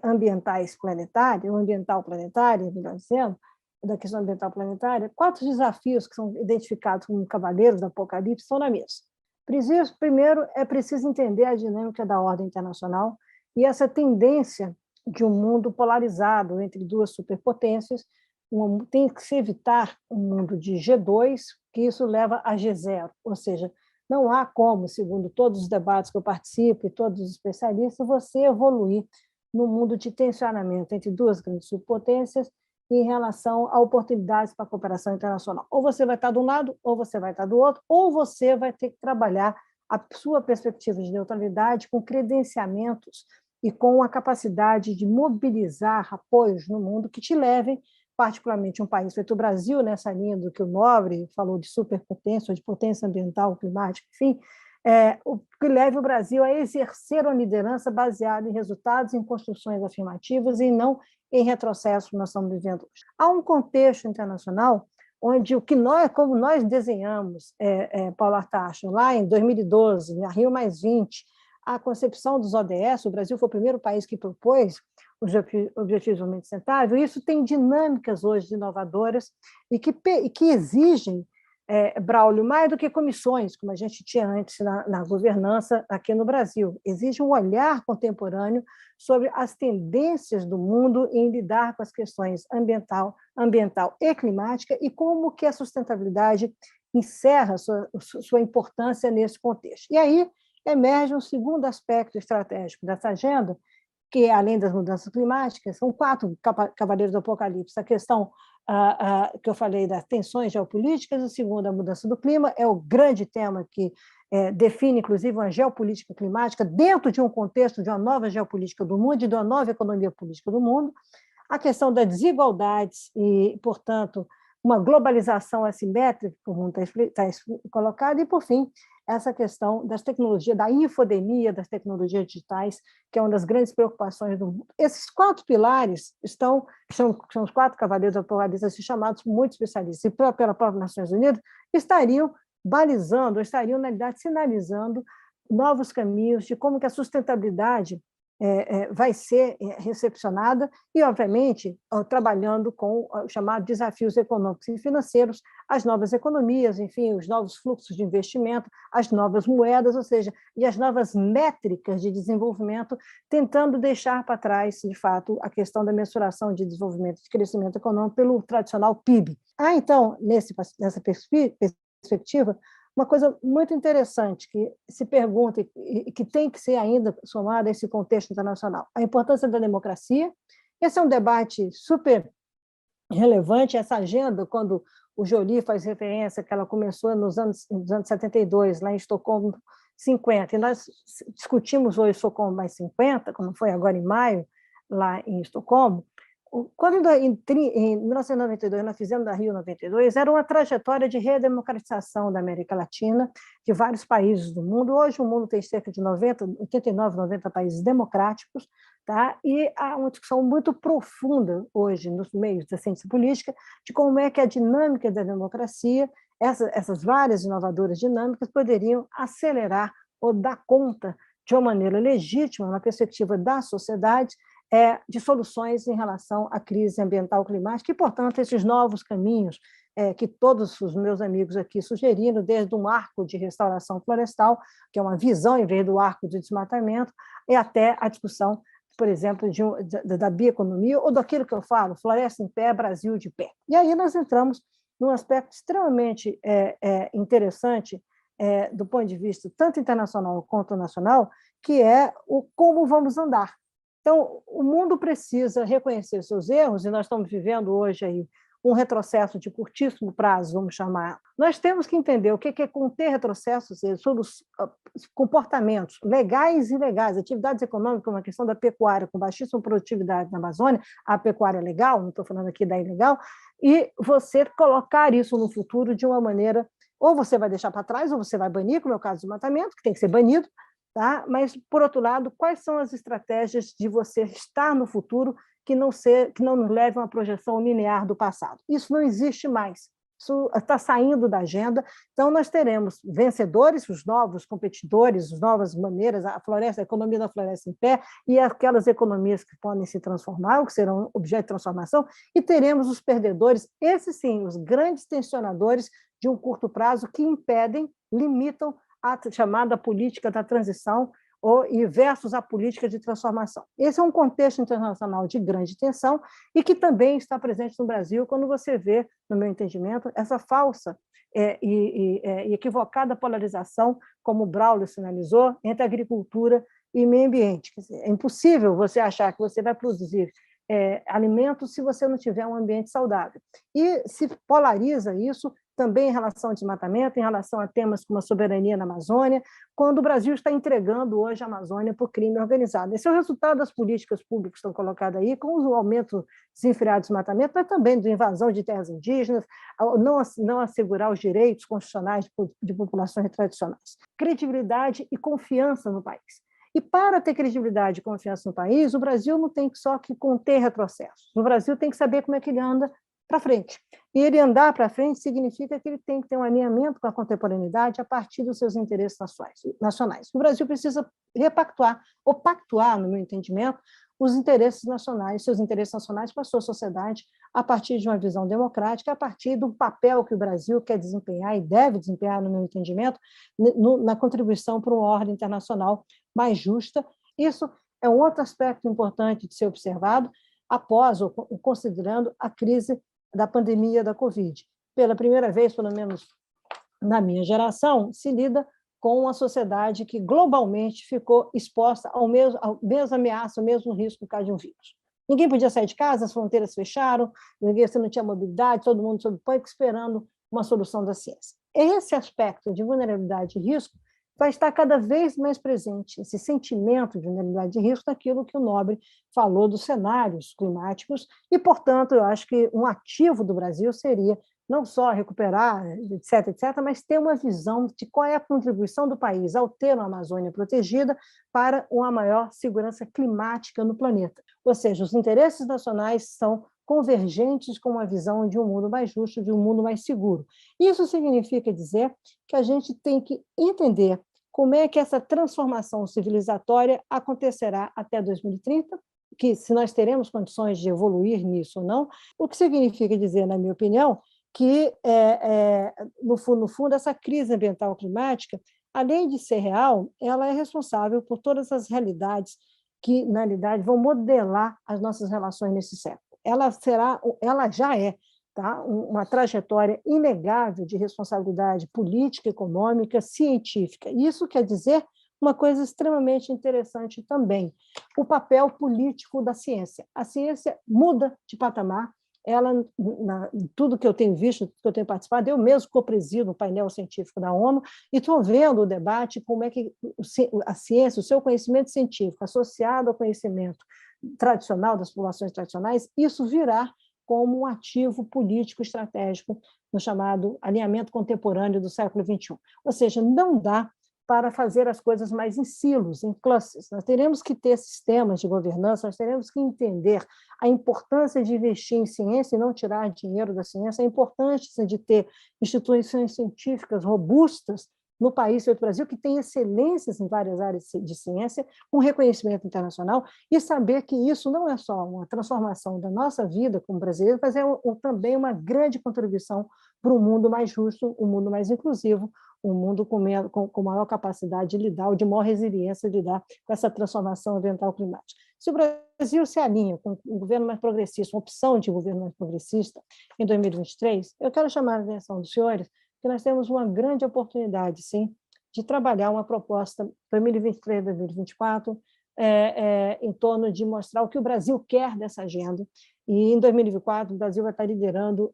ambientais planetárias, ou ambiental planetária, melhor dizendo, da questão ambiental planetária, 4 desafios que são identificados como cavaleiros do Apocalipse estão na mesa. Primeiro, é preciso entender a dinâmica da ordem internacional e essa tendência de um mundo polarizado entre duas superpotências. Tem que se evitar um mundo de G2, que isso leva a G0, ou seja, não há como, segundo todos os debates que eu participo e todos os especialistas, você evoluir no mundo de tensionamento entre duas grandes superpotências em relação a oportunidades para a cooperação internacional. Ou você vai estar de um lado, ou você vai estar do outro, ou você vai ter que trabalhar a sua perspectiva de neutralidade com credenciamentos e com a capacidade de mobilizar apoios no mundo que te levem, particularmente um país feito o Brasil, nessa linha do que o Nobre falou de superpotência, ou de potência ambiental, climática, enfim, o que leve o Brasil a exercer uma liderança baseada em resultados, em construções afirmativas e não em retrocesso que nós estamos vivendo hoje. Há um contexto internacional onde o que nós, como nós desenhamos, Paulo Artacho, lá em 2012, na Rio+20, a concepção dos ODS, o Brasil foi o primeiro país que propôs os Objetivos de Desenvolvimento Sustentável, isso tem dinâmicas hoje inovadoras e que exigem, Braulio, mais do que comissões, como a gente tinha antes na governança aqui no Brasil. Exige um olhar contemporâneo sobre as tendências do mundo em lidar com as questões ambiental e climática e como que a sustentabilidade encerra sua importância nesse contexto. E aí emerge um segundo aspecto estratégico dessa agenda, que, além das mudanças climáticas, são 4 cavaleiros do Apocalipse. A questão que eu falei das tensões geopolíticas, a segunda, a mudança do clima, é o grande tema que define, inclusive, uma geopolítica climática dentro de um contexto de uma nova geopolítica do mundo e de uma nova economia política do mundo. A questão das desigualdades e, portanto, uma globalização assimétrica, como está colocado, e, por fim, essa questão das tecnologias, da infodemia, das tecnologias digitais, que é uma das grandes preocupações do mundo. Esses 4 pilares são os 4 cavaleiros do Apocalipse, assim, chamados por muitos especialistas, e pela própria Nações Unidas, estariam balizando, ou estariam, na realidade, sinalizando novos caminhos de como que a sustentabilidade vai ser recepcionada e, obviamente, trabalhando com os chamados desafios econômicos e financeiros, as novas economias, enfim, os novos fluxos de investimento, as novas moedas, ou seja, e as novas métricas de desenvolvimento, tentando deixar para trás, de fato, a questão da mensuração de desenvolvimento, de crescimento econômico pelo tradicional PIB. Então, nessa perspectiva, uma coisa muito interessante que se pergunta e que tem que ser ainda somada a esse contexto internacional, a importância da democracia. Esse é um debate super relevante, essa agenda, quando o Joly faz referência que ela começou nos anos 72, lá em Estocolmo, 50, e nós discutimos hoje Estocolmo mais 50, como foi agora em maio, lá em Estocolmo. Quando, em 1992, nós fizemos a Rio 92, era uma trajetória de redemocratização da América Latina, de vários países do mundo. Hoje o mundo tem cerca de 89, 90 países democráticos, tá? E há uma discussão muito profunda hoje nos meios da ciência política de como é que a dinâmica da democracia, essas várias inovadoras dinâmicas, poderiam acelerar ou dar conta de uma maneira legítima, na perspectiva da sociedade, de soluções em relação à crise ambiental climática e, portanto, esses novos caminhos que todos os meus amigos aqui sugeriram, desde um arco de restauração florestal, que é uma visão em vez do arco de desmatamento, e até a discussão, por exemplo, da bioeconomia, ou daquilo que eu falo, floresta em pé, Brasil de pé. E aí nós entramos num aspecto extremamente interessante, do ponto de vista tanto internacional quanto nacional, que é o como vamos andar. Então, o mundo precisa reconhecer seus erros, e nós estamos vivendo hoje aí um retrocesso de curtíssimo prazo, vamos chamar. Nós temos que entender o que é conter retrocessos sobre os comportamentos legais e ilegais, atividades econômicas, como a questão da pecuária, com baixíssima produtividade na Amazônia, a pecuária é legal, não estou falando aqui da ilegal, e você colocar isso no futuro de uma maneira, ou você vai deixar para trás, ou você vai banir, como é o caso do desmatamento, que tem que ser banido, tá? Mas, por outro lado, quais são as estratégias de você estar no futuro que não nos leve a uma projeção linear do passado? Isso não existe mais. Isso está saindo da agenda. Então, nós teremos vencedores, os novos competidores, as novas maneiras, a economia da floresta em pé e aquelas economias que podem se transformar, ou que serão objeto de transformação, e teremos os perdedores, esses sim, os grandes tensionadores de um curto prazo que impedem, limitam a chamada política da transição e versus a política de transformação. Esse é um contexto internacional de grande tensão e que também está presente no Brasil quando você vê, no meu entendimento, essa falsa e equivocada polarização, como o Braulio sinalizou, entre agricultura e meio ambiente. Quer dizer, é impossível você achar que você vai produzir alimentos se você não tiver um ambiente saudável. E se polariza isso também em relação ao desmatamento, em relação a temas como a soberania na Amazônia, quando o Brasil está entregando hoje a Amazônia para o crime organizado. Esse é o resultado das políticas públicas que estão colocadas aí, com o aumento desenfreado do desmatamento, mas também da invasão de terras indígenas, não assegurar os direitos constitucionais de populações tradicionais. Credibilidade e confiança no país. E para ter credibilidade e confiança no país, o Brasil não tem só que conter retrocessos. O Brasil tem que saber como é que ele anda para frente. E ele andar para frente significa que ele tem que ter um alinhamento com a contemporaneidade a partir dos seus interesses nacionais. O Brasil precisa repactuar, ou pactuar, no meu entendimento, os interesses nacionais, seus interesses nacionais com a sua sociedade, a partir de uma visão democrática, a partir do papel que o Brasil quer desempenhar e deve desempenhar, no meu entendimento, na contribuição para uma ordem internacional mais justa. Isso é um outro aspecto importante de ser observado após, ou considerando a crise da pandemia da Covid. Pela primeira vez, pelo menos na minha geração, se lida com uma sociedade que globalmente ficou exposta ao mesmo ameaça, ao mesmo risco por causa de um vírus. Ninguém podia sair de casa, as fronteiras fecharam, você não tinha mobilidade, todo mundo sob pânico esperando uma solução da ciência. Esse aspecto de vulnerabilidade e risco vai estar cada vez mais presente, esse sentimento de vulnerabilidade e risco, naquilo que o Nobre falou dos cenários climáticos, e, portanto, eu acho que um ativo do Brasil seria não só recuperar, etc., mas ter uma visão de qual é a contribuição do país ao ter uma Amazônia protegida para uma maior segurança climática no planeta. Ou seja, os interesses nacionais são convergentes com uma visão de um mundo mais justo, de um mundo mais seguro. Isso significa dizer que a gente tem que entender como é que essa transformação civilizatória acontecerá até 2030, que se nós teremos condições de evoluir nisso ou não, o que significa dizer, na minha opinião, que, no fundo, essa crise ambiental climática, além de ser real, ela é responsável por todas as realidades que, na realidade, vão modelar as nossas relações nesse século. Ela já é, tá, uma trajetória inegável de responsabilidade política, econômica, científica. Isso quer dizer uma coisa extremamente interessante também, o papel político da ciência. A ciência muda de patamar. Ela, tudo que eu tenho visto, que eu tenho participado, eu mesmo co-presido o painel científico da ONU e estou vendo o debate, como é que a ciência, o seu conhecimento científico associado ao conhecimento tradicional das populações tradicionais, isso virá como um ativo político estratégico no chamado alinhamento contemporâneo do século XXI. Ou seja, não dá para fazer as coisas mais em silos, em classes. Nós teremos que ter sistemas de governança, nós teremos que entender a importância de investir em ciência e não tirar dinheiro da ciência, a importância de ter instituições científicas robustas no país, no Brasil, que tem excelências em várias áreas de ciência, com reconhecimento internacional, e saber que isso não é só uma transformação da nossa vida como brasileiros, mas é também uma grande contribuição para um mundo mais justo, um mundo mais inclusivo, um mundo com maior capacidade de lidar, ou de maior resiliência de lidar com essa transformação ambiental climática. Se o Brasil se alinha com um governo mais progressista, uma opção de governo mais progressista em 2023, eu quero chamar a atenção dos senhores que nós temos uma grande oportunidade, sim, de trabalhar uma proposta 2023-2024 em torno de mostrar o que o Brasil quer dessa agenda. E, em 2024, o Brasil vai estar liderando,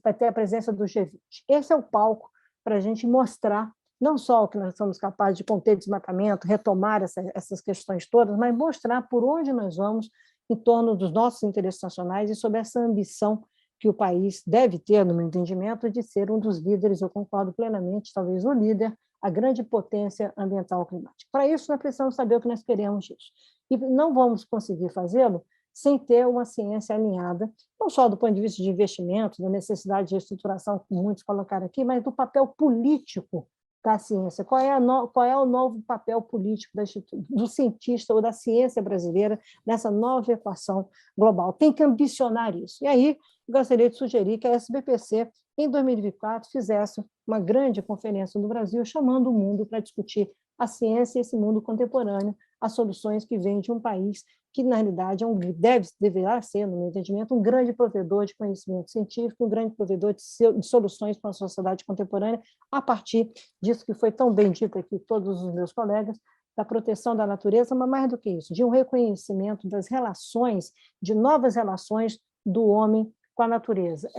vai ter a presença do G20. Esse é o palco para a gente mostrar não só o que nós somos capazes de conter desmatamento, retomar essas questões todas, mas mostrar por onde nós vamos em torno dos nossos interesses nacionais e sobre essa ambição que o país deve ter, no meu entendimento, de ser um dos líderes, eu concordo plenamente, talvez o líder, a grande potência ambiental climática. Para isso, nós precisamos saber o que nós queremos disso. E não vamos conseguir fazê-lo sem ter uma ciência alinhada, não só do ponto de vista de investimento, da necessidade de reestruturação, como muitos colocaram aqui, mas do papel político da ciência. Qual é o novo papel político do cientista ou da ciência brasileira nessa nova equação global? Tem que ambicionar isso. E aí, eu gostaria de sugerir que a SBPC, em 2024, fizesse uma grande conferência no Brasil, chamando o mundo para discutir a ciência e esse mundo contemporâneo, as soluções que vêm de um país que, na realidade, deverá ser, no meu entendimento, um grande provedor de conhecimento científico, um grande provedor de soluções para a sociedade contemporânea, a partir disso que foi tão bem dito aqui, todos os meus colegas, da proteção da natureza, mas mais do que isso, de um reconhecimento das relações, de novas relações do homem com a natureza.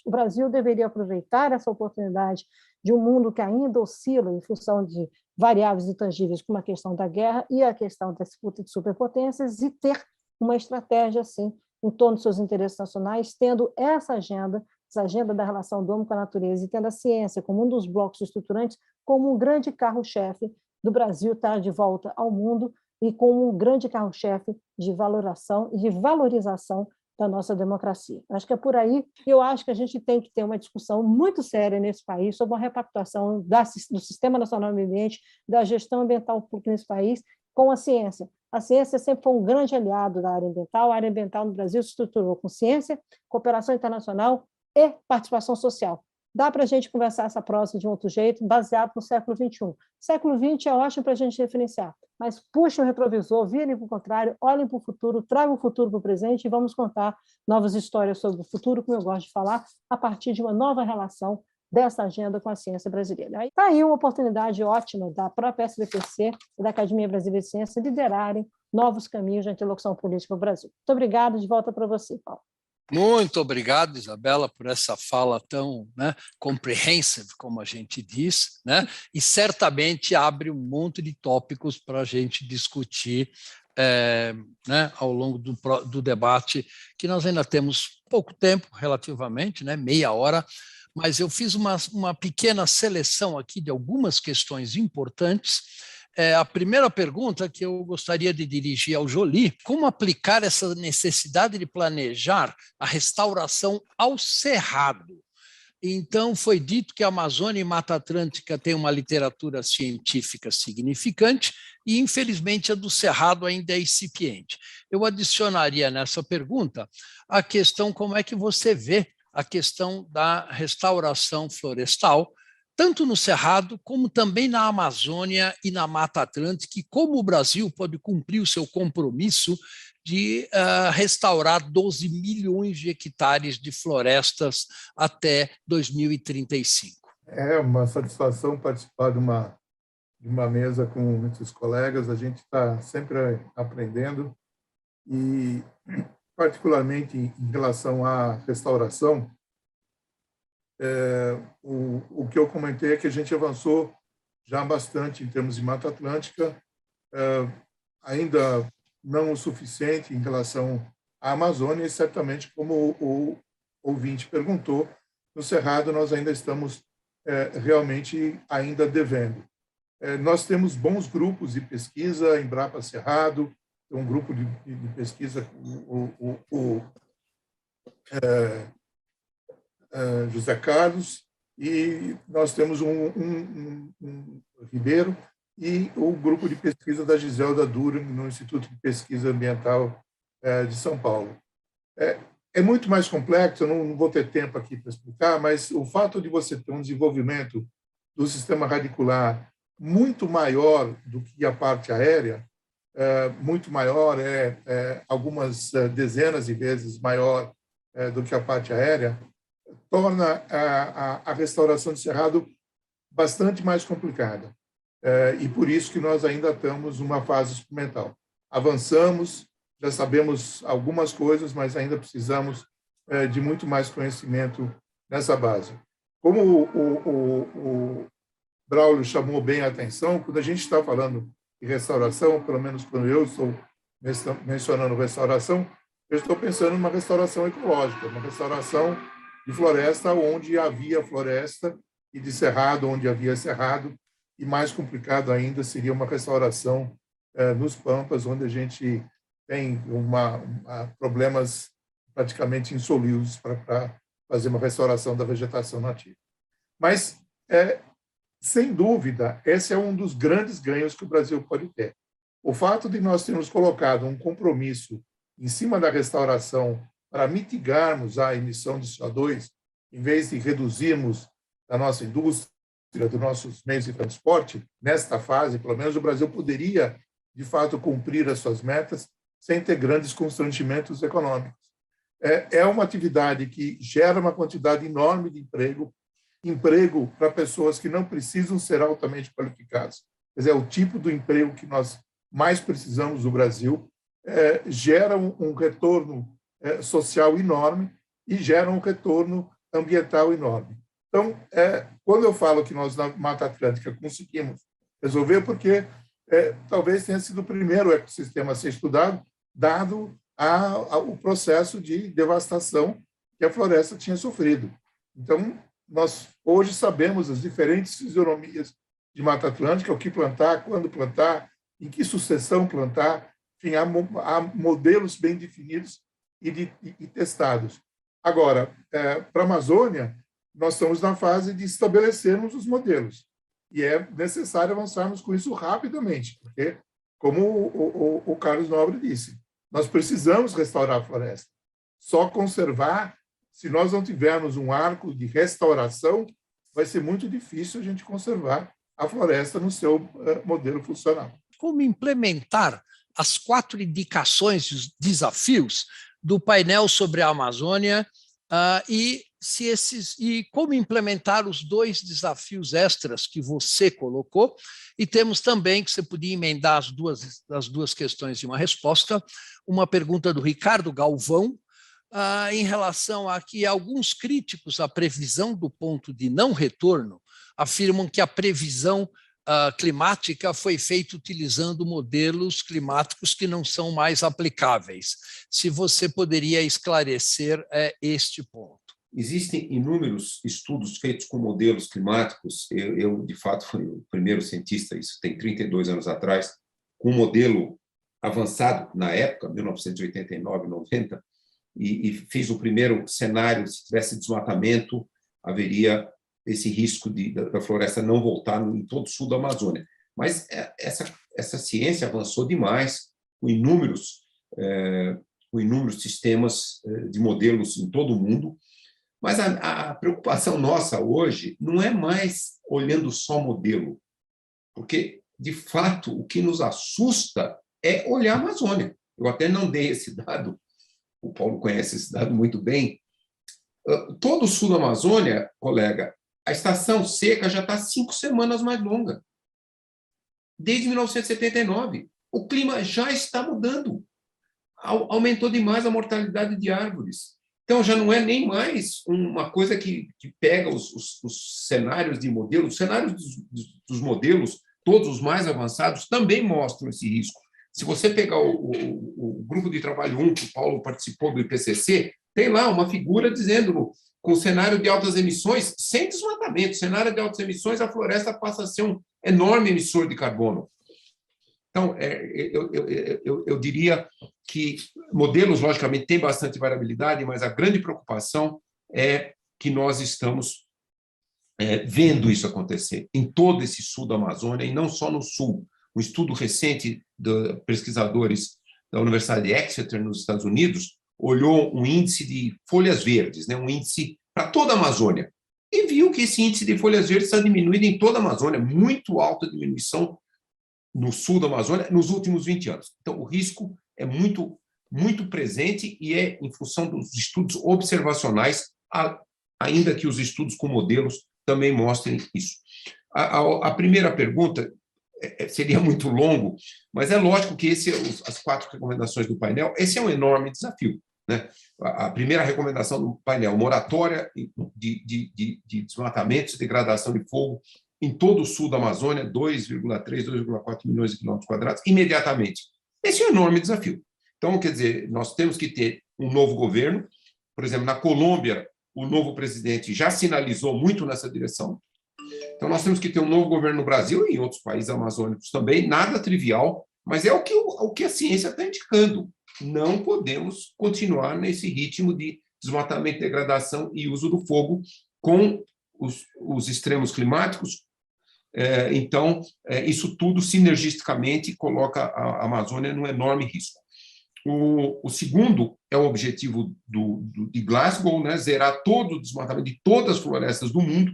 O Brasil deveria aproveitar essa oportunidade de um mundo que ainda oscila em função de variáveis intangíveis, como a questão da guerra e a questão da disputa de superpotências, e ter uma estratégia, assim, em torno dos seus interesses nacionais, tendo essa agenda da relação do homem com a natureza, e tendo a ciência como um dos blocos estruturantes, como um grande carro-chefe do Brasil estar de volta ao mundo e como um grande carro-chefe de valoração e de valorização da nossa democracia. Acho que é por aí. Eu acho que a gente tem que ter uma discussão muito séria nesse país sobre uma repactuação do Sistema Nacional do Meio Ambiente, da gestão ambiental pública nesse país, com a ciência. A ciência sempre foi um grande aliado da área ambiental. A área ambiental no Brasil se estruturou com ciência, cooperação internacional e participação social. Dá para a gente conversar essa prosa de um outro jeito, baseado no século XXI. Século XX é ótimo para a gente referenciar, mas puxem o retrovisor, virem para o contrário, olhem para o futuro, tragam o futuro para o presente e vamos contar novas histórias sobre o futuro, como eu gosto de falar, a partir de uma nova relação dessa agenda com a ciência brasileira. Está aí uma oportunidade ótima da própria SBPC e da Academia Brasileira de Ciência liderarem novos caminhos de interlocução política no Brasil. Muito obrigada, de volta para você, Paulo. Muito obrigado, Isabela, por essa fala tão comprehensive, como a gente diz, e certamente abre um monte de tópicos para a gente discutir ao longo do debate, que nós ainda temos pouco tempo, relativamente, meia hora, mas eu fiz uma pequena seleção aqui de algumas questões importantes. A primeira pergunta que eu gostaria de dirigir ao Joly: como aplicar essa necessidade de planejar a restauração ao cerrado? Então, foi dito que a Amazônia e Mata Atlântica têm uma literatura científica significante e, infelizmente, a do cerrado ainda é incipiente. Eu adicionaria nessa pergunta a questão: como é que você vê a questão da restauração florestal, tanto no Cerrado, como também na Amazônia e na Mata Atlântica, e como o Brasil pode cumprir o seu compromisso de restaurar 12 milhões de hectares de florestas até 2035. É uma satisfação participar de uma mesa com muitos colegas. A gente está sempre aprendendo e, particularmente em relação à restauração, o que eu comentei é que a gente avançou já bastante em termos de Mata Atlântica, ainda não o suficiente em relação à Amazônia, e certamente, como o ouvinte perguntou, no Cerrado nós ainda estamos realmente ainda devendo. Nós temos bons grupos de pesquisa, Embrapa Cerrado, um grupo de pesquisa, José Carlos, e nós temos um Ribeiro, e o grupo de pesquisa da Giselda Duran, no Instituto de Pesquisa Ambiental de São Paulo. É muito mais complexo, eu não vou ter tempo aqui para explicar, mas o fato de você ter um desenvolvimento do sistema radicular muito maior do que a parte aérea, muito maior, algumas dezenas de vezes maior do que a parte aérea, torna a restauração do cerrado bastante mais complicada. e por isso que nós ainda estamos numa fase experimental. Avançamos, já sabemos algumas coisas, mas ainda precisamos de muito mais conhecimento nessa base. Como o Braulio chamou bem a atenção, quando a gente está falando de restauração, pelo menos quando eu estou mencionando restauração, eu estou pensando numa restauração ecológica, uma restauração de floresta onde havia floresta e de cerrado onde havia cerrado, e mais complicado ainda seria uma restauração nos pampas, onde a gente tem problemas praticamente insolutos para fazer uma restauração da vegetação nativa. Mas, sem dúvida, esse é um dos grandes ganhos que o Brasil pode ter. O fato de nós termos colocado um compromisso em cima da restauração para mitigarmos a emissão de CO2, em vez de reduzirmos a nossa indústria, dos nossos meios de transporte, nesta fase, pelo menos o Brasil poderia, de fato, cumprir as suas metas sem ter grandes constrangimentos econômicos. É uma atividade que gera uma quantidade enorme de emprego para pessoas que não precisam ser altamente qualificadas. Quer dizer, é o tipo do emprego que nós mais precisamos no Brasil, gera um retorno social enorme e gera um retorno ambiental enorme. Então, quando eu falo que nós, na Mata Atlântica, conseguimos resolver, porque talvez tenha sido o primeiro ecossistema a ser estudado, dado o processo de devastação que a floresta tinha sofrido. Então, nós hoje sabemos as diferentes fisionomias de Mata Atlântica, o que plantar, quando plantar, em que sucessão plantar, enfim, há modelos bem definidos e testados. Agora, para a Amazônia, nós estamos na fase de estabelecermos os modelos, e é necessário avançarmos com isso rapidamente, porque, como o Carlos Nobre disse, nós precisamos restaurar a floresta. Só conservar, se nós não tivermos um arco de restauração, vai ser muito difícil a gente conservar a floresta no seu modelo funcional. Como implementar as 4 indicações e os desafios do painel sobre a Amazônia e como implementar os 2 desafios extras que você colocou, e temos também, que você podia emendar as duas questões em uma resposta, uma pergunta do Ricardo Galvão, em relação a que alguns críticos à previsão do ponto de não retorno afirmam que a previsão climática foi feita utilizando modelos climáticos que não são mais aplicáveis. Se você poderia esclarecer este ponto. Existem inúmeros estudos feitos com modelos climáticos. Eu, de fato, fui o primeiro cientista, isso tem 32 anos atrás, com um modelo avançado na época, 1989, 90, e fiz o primeiro cenário. Se tivesse desmatamento, haveria esse risco da floresta não voltar em todo o sul da Amazônia. Mas essa ciência avançou demais, com inúmeros sistemas de modelos em todo o mundo. Mas a preocupação nossa hoje não é mais olhando só modelo, porque, de fato, o que nos assusta é olhar a Amazônia. Eu até não dei esse dado, o Paulo conhece esse dado muito bem. Todo o sul da Amazônia, colega, a estação seca já está 5 semanas mais longa. Desde 1979. O clima já está mudando. Aumentou demais a mortalidade de árvores. Então, já não é nem mais uma coisa que pega os cenários de modelo. Os cenários dos modelos, todos os mais avançados, também mostram esse risco. Se você pegar o grupo de trabalho 1, que o Paulo participou do IPCC, tem lá uma figura dizendo, com cenário de altas emissões, sem desmatamento, cenário de altas emissões, a floresta passa a ser um enorme emissor de carbono. Então, eu diria que modelos, logicamente, têm bastante variabilidade, mas a grande preocupação é que nós estamos vendo isso acontecer em todo esse sul da Amazônia, e não só no sul. Um estudo recente de pesquisadores da Universidade de Exeter, nos Estados Unidos, olhou um índice de folhas verdes, um índice para toda a Amazônia, e viu que esse índice de folhas verdes está diminuindo em toda a Amazônia, muito alta diminuição no sul da Amazônia nos últimos 20 anos. Então, o risco é muito, muito presente e é em função dos estudos observacionais, ainda que os estudos com modelos também mostrem isso. A primeira pergunta, seria muito longo, mas é lógico que as 4 recomendações do painel, esse é um enorme desafio, né? A primeira recomendação do painel, moratória de desmatamentos e degradação de fogo em todo o sul da Amazônia, 2,3, 2,4 milhões de quilômetros quadrados, imediatamente. Esse é um enorme desafio. Então, quer dizer, nós temos que ter um novo governo. Por exemplo, na Colômbia, o novo presidente já sinalizou muito nessa direção. Então, nós temos que ter um novo governo no Brasil e em outros países amazônicos também, nada trivial, mas é o que a ciência está indicando. Não podemos continuar nesse ritmo de desmatamento, degradação e uso do fogo com os extremos climáticos. Então, isso tudo sinergisticamente coloca a Amazônia num enorme risco. O segundo é o objetivo de Glasgow, né, zerar todo o desmatamento de todas as florestas do mundo,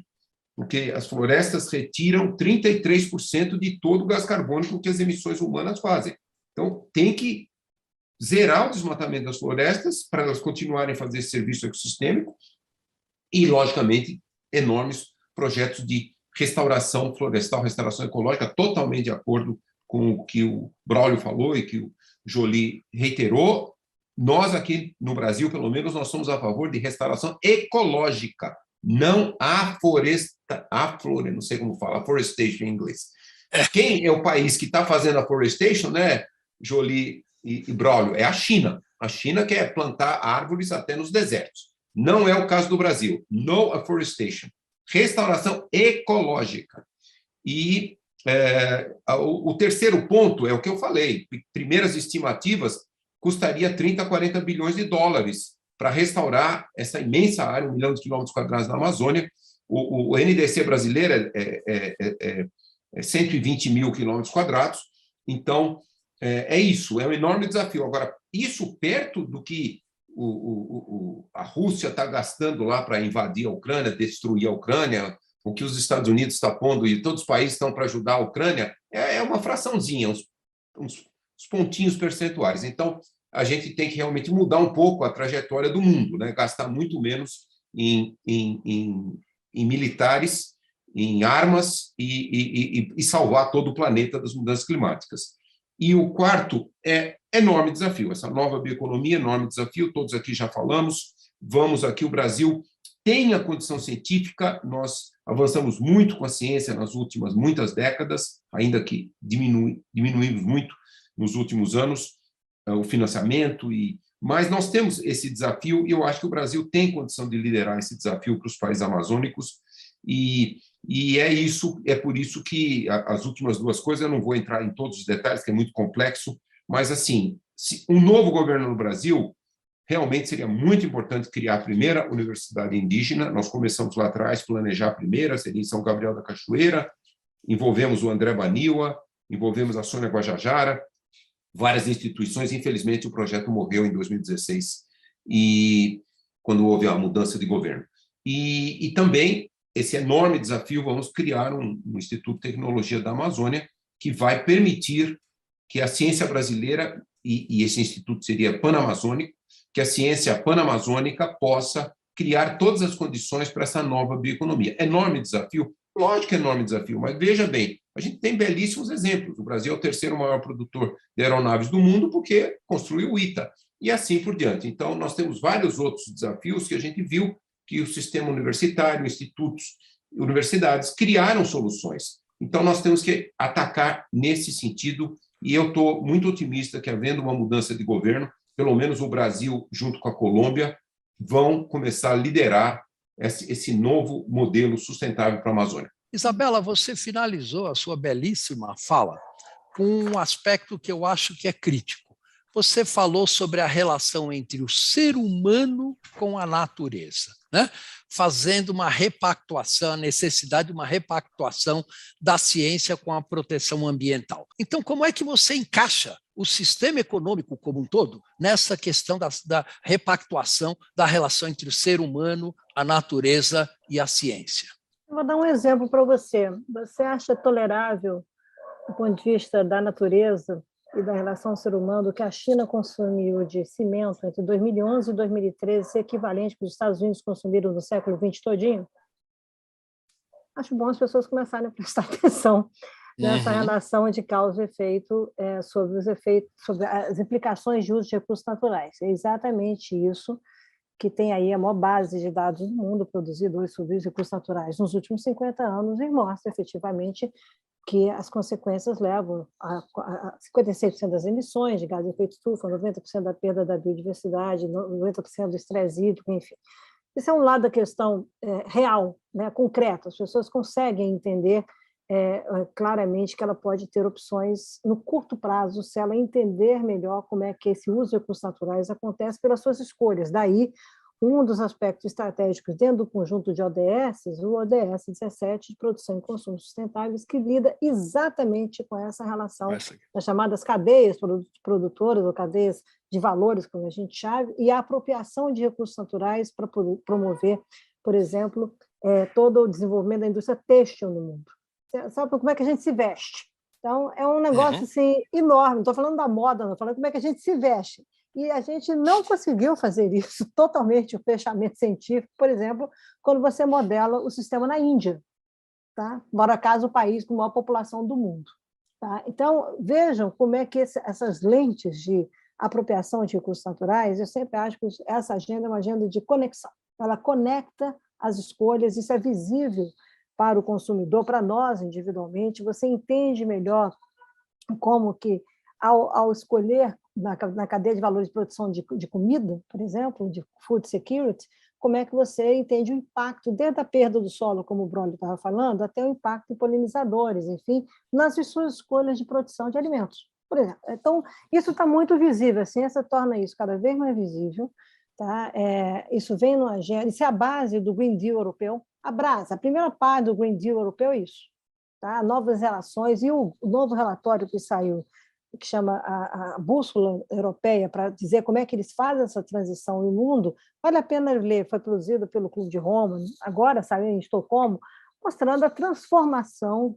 porque as florestas retiram 33% de todo o gás carbônico que as emissões humanas fazem. Então, tem que zerar o desmatamento das florestas para elas continuarem a fazer esse serviço ecossistêmico e, logicamente, enormes projetos de restauração florestal, restauração ecológica, totalmente de acordo com o que o Braulio falou e que o Joly reiterou. Nós aqui no Brasil, pelo menos, nós somos a favor de restauração ecológica, não não sei como fala, afforestation em inglês. Quem é o país que está fazendo afforestation, né, Joly e Braulio? É a China. A China quer plantar árvores até nos desertos. Não é o caso do Brasil. No afforestation. Restauração ecológica. E o terceiro ponto é o que eu falei. Primeiras estimativas custaria 30 a 40 bilhões de dólares para restaurar essa imensa área, 1 milhão de quilômetros quadrados na Amazônia. O NDC brasileiro é 120 mil quilômetros quadrados. Então, é isso, é um enorme desafio. Agora, isso perto do que a Rússia está gastando lá para invadir a Ucrânia, destruir a Ucrânia, o que os Estados Unidos estão pondo e todos os países estão para ajudar a Ucrânia, é uma fraçãozinha, uns pontinhos percentuais. Então, a gente tem que realmente mudar um pouco a trajetória do mundo, né? Gastar muito menos em militares, em armas e salvar todo o planeta das mudanças climáticas. E o quarto é enorme desafio, essa nova bioeconomia, enorme desafio, todos aqui já falamos, vamos aqui, o Brasil tem a condição científica, nós avançamos muito com a ciência nas últimas muitas décadas, ainda que diminuímos muito nos últimos anos o financiamento, mas nós temos esse desafio e eu acho que o Brasil tem condição de liderar esse desafio para os países amazônicos e é por isso que as últimas duas coisas, eu não vou entrar em todos os detalhes, que é muito complexo, mas, assim, um novo governo no Brasil, realmente seria muito importante criar a primeira universidade indígena. Nós começamos lá atrás, planejar a primeira, seria em São Gabriel da Cachoeira, envolvemos o André Baniwa, envolvemos a Sônia Guajajara, várias instituições. Infelizmente, o projeto morreu em 2016, quando houve a mudança de governo. E também, esse enorme desafio, vamos criar um Instituto de Tecnologia da Amazônia que vai permitir que a ciência brasileira, e esse instituto seria panamazônico, que a ciência panamazônica possa criar todas as condições para essa nova bioeconomia. Enorme desafio? Lógico que é enorme desafio, mas veja bem, a gente tem belíssimos exemplos. O Brasil é o terceiro maior produtor de aeronaves do mundo porque construiu o ITA, e assim por diante. Então, nós temos vários outros desafios que a gente viu que o sistema universitário, institutos, universidades criaram soluções. Então, nós temos que atacar nesse sentido, e eu estou muito otimista que, havendo uma mudança de governo, pelo menos o Brasil, junto com a Colômbia, vão começar a liderar esse novo modelo sustentável para a Amazônia. Isabela, você finalizou a sua belíssima fala com um aspecto que eu acho que é crítico. Você falou sobre a relação entre o ser humano com a natureza, né? Fazendo uma repactuação, a necessidade de uma repactuação da ciência com a proteção ambiental. Então, como é que você encaixa o sistema econômico como um todo nessa questão da repactuação da relação entre o ser humano, a natureza e a ciência? Eu vou dar um exemplo para você. Você acha tolerável, do ponto de vista da natureza e da relação ser humano, que a China consumiu de cimento entre 2011 e 2013, ser equivalente que os Estados Unidos consumiram no século XX todinho? Acho bom as pessoas começarem a prestar atenção nessa relação de causa e efeito, sobre os efeitos, sobre as implicações de uso de recursos naturais. É exatamente isso que tem aí a maior base de dados do mundo produzida hoje sobre os recursos naturais nos últimos 50 anos e mostra efetivamente que as consequências levam a 56% das emissões de gás de efeito estufa, 90% da perda da biodiversidade, 90% do estresse hídrico, enfim. Esse é um lado da questão real, né, concreta. As pessoas conseguem entender claramente que ela pode ter opções no curto prazo, se ela entender melhor como é que esse uso de recursos naturais acontece pelas suas escolhas. Daí, um dos aspectos estratégicos dentro do conjunto de ODS, o ODS 17, de produção e consumo sustentáveis, que lida exatamente com essa relação das chamadas cadeias produtoras ou cadeias de valores, como a gente chama, e a apropriação de recursos naturais para promover, por exemplo, todo o desenvolvimento da indústria têxtil no mundo. Sabe como é que a gente se veste? Então, é um negócio assim, enorme. Não estou falando da moda, não, estou falando como é que a gente se veste. E a gente não conseguiu fazer isso totalmente, o fechamento científico, por exemplo, quando você modela o sistema na Índia, tá? Por acaso o país com a maior população do mundo. Tá? Então, vejam como é que essas lentes de apropriação de recursos naturais, eu sempre acho que essa agenda é uma agenda de conexão. Ela conecta as escolhas, isso é visível para o consumidor, para nós individualmente, você entende melhor como que, ao escolher na cadeia de valores de produção de comida, por exemplo, de food security, como é que você entende o impacto, desde a perda do solo, como o Braulio estava falando, até o impacto em polinizadores, enfim, nas suas escolhas de produção de alimentos, por exemplo. Então, isso está muito visível, a ciência torna isso cada vez mais visível, tá? Isso vem no agenda, isso é a base do Green Deal europeu. A primeira parte do Green Deal europeu é isso, tá? Novas relações, e o novo relatório que saiu, que chama a Bússola Europeia, para dizer como é que eles fazem essa transição no mundo, vale a pena ler, foi produzido pelo Clube de Roma, agora saiu em Estocolmo, mostrando a transformação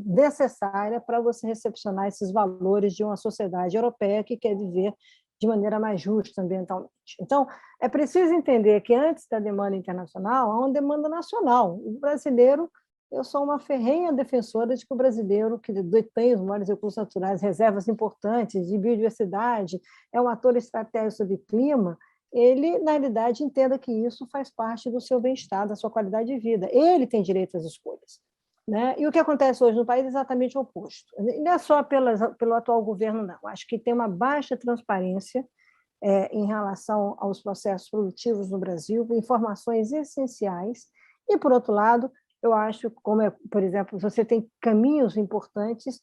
necessária para você recepcionar esses valores de uma sociedade europeia que quer viver de maneira mais justa ambientalmente. Então, é preciso entender que antes da demanda internacional, há uma demanda nacional. O brasileiro, eu sou uma ferrenha defensora de que o brasileiro, que detém os maiores recursos naturais, reservas importantes de biodiversidade, é um ator estratégico sobre clima, ele, na realidade, entenda que isso faz parte do seu bem-estar, da sua qualidade de vida. Ele tem direito às escolhas. Né? E o que acontece hoje no país é exatamente o oposto. Não é só pelo atual governo, não. Acho que tem uma baixa transparência em relação aos processos produtivos no Brasil, informações essenciais. E, por outro lado, eu acho, por exemplo, você tem caminhos importantes.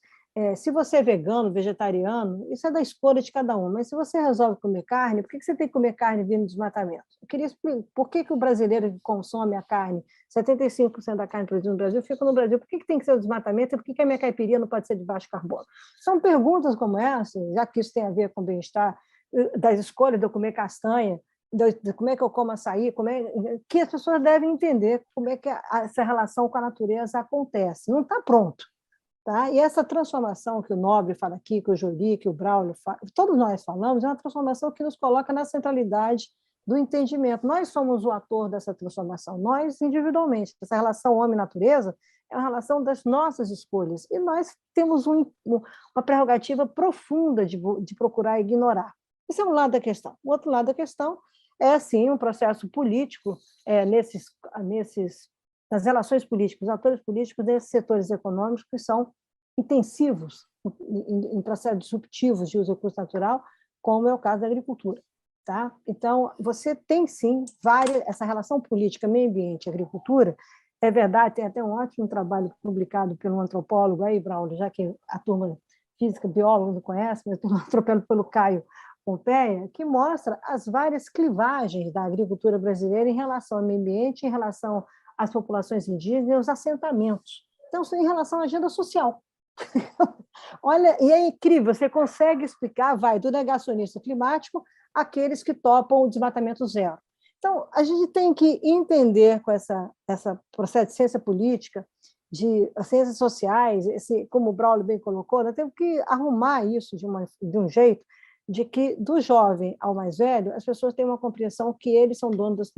Se você é vegano, vegetariano, isso é da escolha de cada um, mas se você resolve comer carne, por que você tem que comer carne vindo do desmatamento? Eu queria explicar por que o brasileiro que consome a carne, 75% da carne produzida no Brasil, fica no Brasil, por que tem que ser o desmatamento e por que a minha caipirinha não pode ser de baixo carbono? São perguntas como essa, já que isso tem a ver com o bem-estar, das escolhas de eu comer castanha, de como é que eu como açaí, que as pessoas devem entender como é que essa relação com a natureza acontece. Não está pronto. Tá? E essa transformação que o Nobre fala aqui, que o Joly, que o Braulio fala, todos nós falamos, é uma transformação que nos coloca na centralidade do entendimento. Nós somos o ator dessa transformação, nós individualmente. Essa relação homem-natureza é uma relação das nossas escolhas, e nós temos uma prerrogativa profunda de procurar ignorar. Esse é um lado da questão. O outro lado da questão é, sim, um processo político nas relações políticas, os atores políticos desses setores econômicos que são intensivos em processos disruptivos de uso do recurso natural, como é o caso da agricultura. Tá? Então, você tem, sim, essa relação política, meio ambiente e agricultura. É verdade, tem até um ótimo trabalho publicado pelo antropólogo, aí, Braulio, já que a turma física, biólogo não conhece, mas pelo antropólogo, pelo Caio Pompeia, que mostra as várias clivagens da agricultura brasileira em relação ao meio ambiente, em relação às populações indígenas e aos assentamentos. Então, em relação à agenda social. Olha, e é incrível, você consegue explicar, do negacionista climático àqueles que topam o desmatamento zero. Então, a gente tem que entender com essa processo de ciência política, de ciências sociais, como o Braulio bem colocou, nós temos que arrumar isso de um jeito de que, do jovem ao mais velho, as pessoas têm uma compreensão que nós somos donos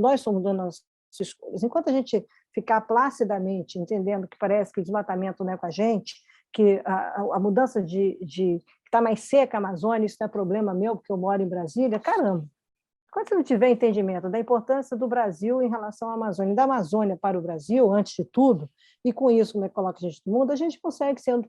das nossas escolhas. Enquanto a gente ficar placidamente entendendo que parece que o desmatamento não é com a gente, que a mudança de está mais seca a Amazônia, isso não é problema meu, porque eu moro em Brasília, caramba. Quando você não tiver entendimento da importância do Brasil em relação à Amazônia, da Amazônia para o Brasil, antes de tudo, e com isso, como é que coloca a gente no mundo, a gente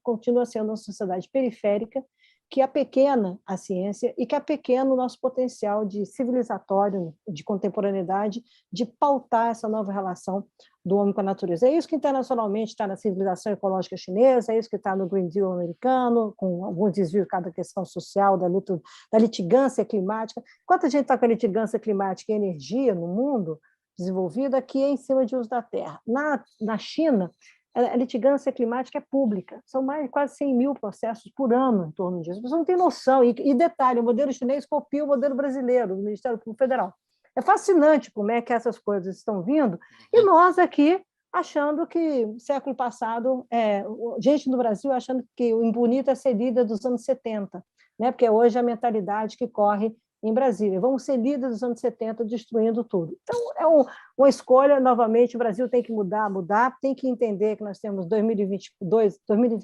continua sendo uma sociedade periférica que apequena a ciência e que apequena o nosso potencial de civilizatório, de contemporaneidade, de pautar essa nova relação do homem com a natureza. É isso que internacionalmente está na civilização ecológica chinesa, é isso que está no Green Deal americano, com alguns desvios de cada questão social, da luta, da litigância climática. Enquanto a gente está com a litigância climática e energia no mundo desenvolvido, aqui é em cima de uso da terra. Na China, a litigância climática é pública, são quase 100 mil processos por ano em torno disso. Você não tem noção. E detalhe, o modelo chinês copia o modelo brasileiro, do Ministério Público Federal. É fascinante como é que essas coisas estão vindo, e nós aqui achando que, século passado, gente no Brasil achando que o bonito é ser líder dos anos 70, né? Porque hoje é a mentalidade que corre em Brasília. Vamos ser líderes dos anos 70, destruindo tudo. Então, é uma escolha, novamente, o Brasil tem que mudar, tem que entender que nós temos 2022,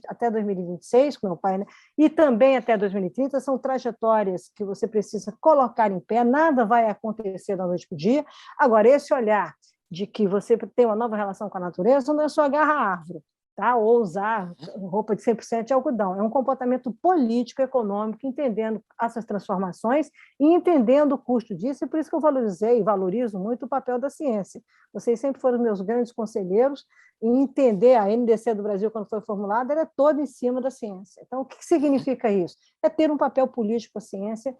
até 2026, com meu pai, né? E também até 2030, são trajetórias que você precisa colocar em pé, nada vai acontecer da noite para o dia. Agora, esse olhar de que você tem uma nova relação com a natureza não é só agarrar a árvore, tá? Ou usar roupa de 100% de algodão. É um comportamento político, econômico, entendendo essas transformações e entendendo o custo disso, e por isso que eu valorizei e valorizo muito o papel da ciência. Vocês sempre foram meus grandes conselheiros em entender a NDC do Brasil, quando foi formulada, ela é toda em cima da ciência. Então, o que significa isso? É ter um papel político a ciência,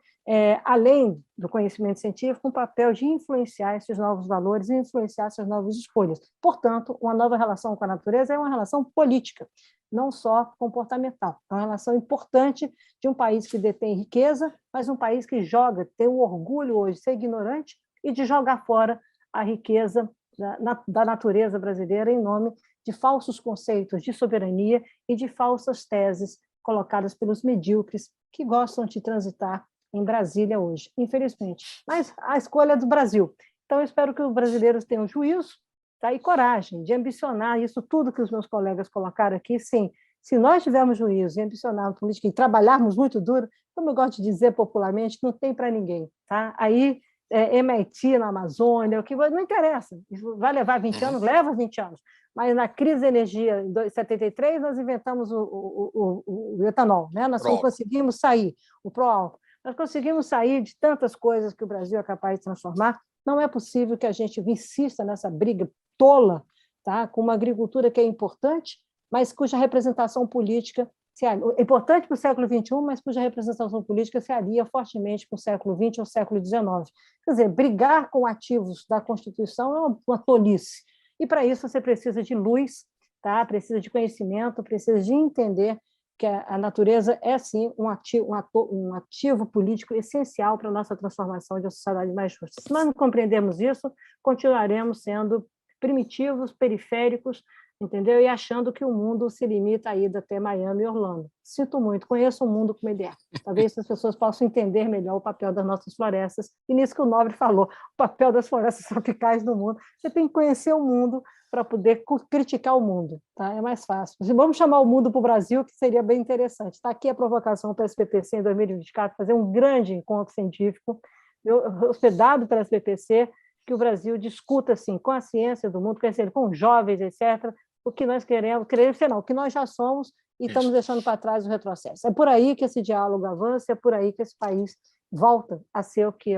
além do conhecimento científico, um papel de influenciar esses novos valores e influenciar essas novas escolhas. Portanto, uma nova relação com a natureza é uma relação política, não só comportamental. É uma relação importante de um país que detém riqueza, mas um país que tem o orgulho hoje de ser ignorante e de jogar fora a riqueza da natureza brasileira em nome de falsos conceitos de soberania e de falsas teses colocadas pelos medíocres que gostam de transitar em Brasília hoje, infelizmente. Mas a escolha é do Brasil. Então, eu espero que os brasileiros tenham juízo, tá, e coragem de ambicionar isso tudo que os meus colegas colocaram aqui. Sim, se nós tivermos juízo e ambicionar a política e trabalharmos muito duro, como eu gosto de dizer popularmente, não tem para ninguém. Tá? Aí, MIT na Amazônia, o que não interessa. Isso vai levar 20 anos? Leva 20 anos. Mas na crise de energia, em 73, nós inventamos o etanol. Né? Nós conseguimos sair, o pró-álcool. Nós conseguimos sair de tantas coisas que o Brasil é capaz de transformar. Não é possível que a gente insista nessa briga tola, tá? Com uma agricultura que é importante, mas cuja representação política é importante para o século XXI, mas cuja representação política se alia fortemente com o século XX ou século XIX. Quer dizer, brigar com ativos da Constituição é uma tolice. E, para isso, você precisa de luz, tá? Precisa de conhecimento, precisa de entender que a natureza é, sim, um ativo político essencial para a nossa transformação de uma sociedade mais justa. Se nós não compreendermos isso, continuaremos sendo primitivos, periféricos, entendeu? E achando que o mundo se limita a ir até Miami e Orlando. Sinto muito, conheço o mundo como ele é. Talvez as pessoas possam entender melhor o papel das nossas florestas, e nisso que o Nobre falou, o papel das florestas tropicais no mundo. Você tem que conhecer o mundo para poder criticar o mundo, tá? É mais fácil. Vamos chamar o mundo para o Brasil, que seria bem interessante. Está aqui a provocação para a SBPC em 2024, fazer um grande encontro científico, hospedado pela SBPC, que o Brasil discuta assim, com a ciência do mundo, com os jovens, etc., o que nós queremos ser, não, o que nós já somos e estamos deixando para trás o retrocesso. É por aí que esse diálogo avança, é por aí que esse país volta a ser o que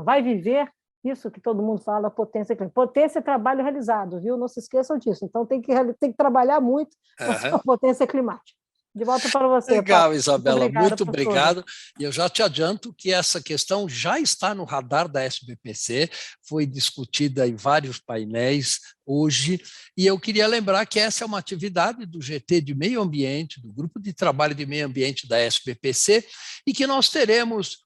vai viver isso que todo mundo fala, potência climática. Potência é trabalho realizado, viu? Não se esqueçam disso. Então, tem que trabalhar muito para ser uma potência climática. De volta para você. Legal, Paulo. Isabela, muito obrigado. E eu já te adianto que essa questão já está no radar da SBPC, foi discutida em vários painéis hoje, e eu queria lembrar que essa é uma atividade do GT de Meio Ambiente, do Grupo de Trabalho de Meio Ambiente da SBPC, e que nós teremos,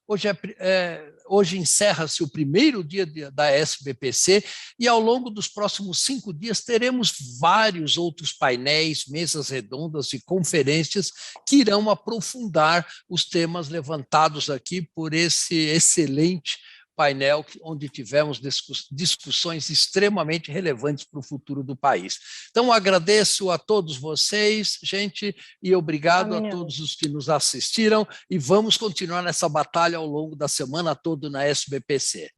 hoje encerra-se o primeiro dia da SBPC, e ao longo dos próximos 5 dias teremos vários outros painéis, mesas redondas e conferências que irão aprofundar os temas levantados aqui por esse excelente painel onde tivemos discussões extremamente relevantes para o futuro do país. Então, agradeço a todos vocês, gente, e obrigado a todos os que nos assistiram, e vamos continuar nessa batalha ao longo da semana toda na SBPC.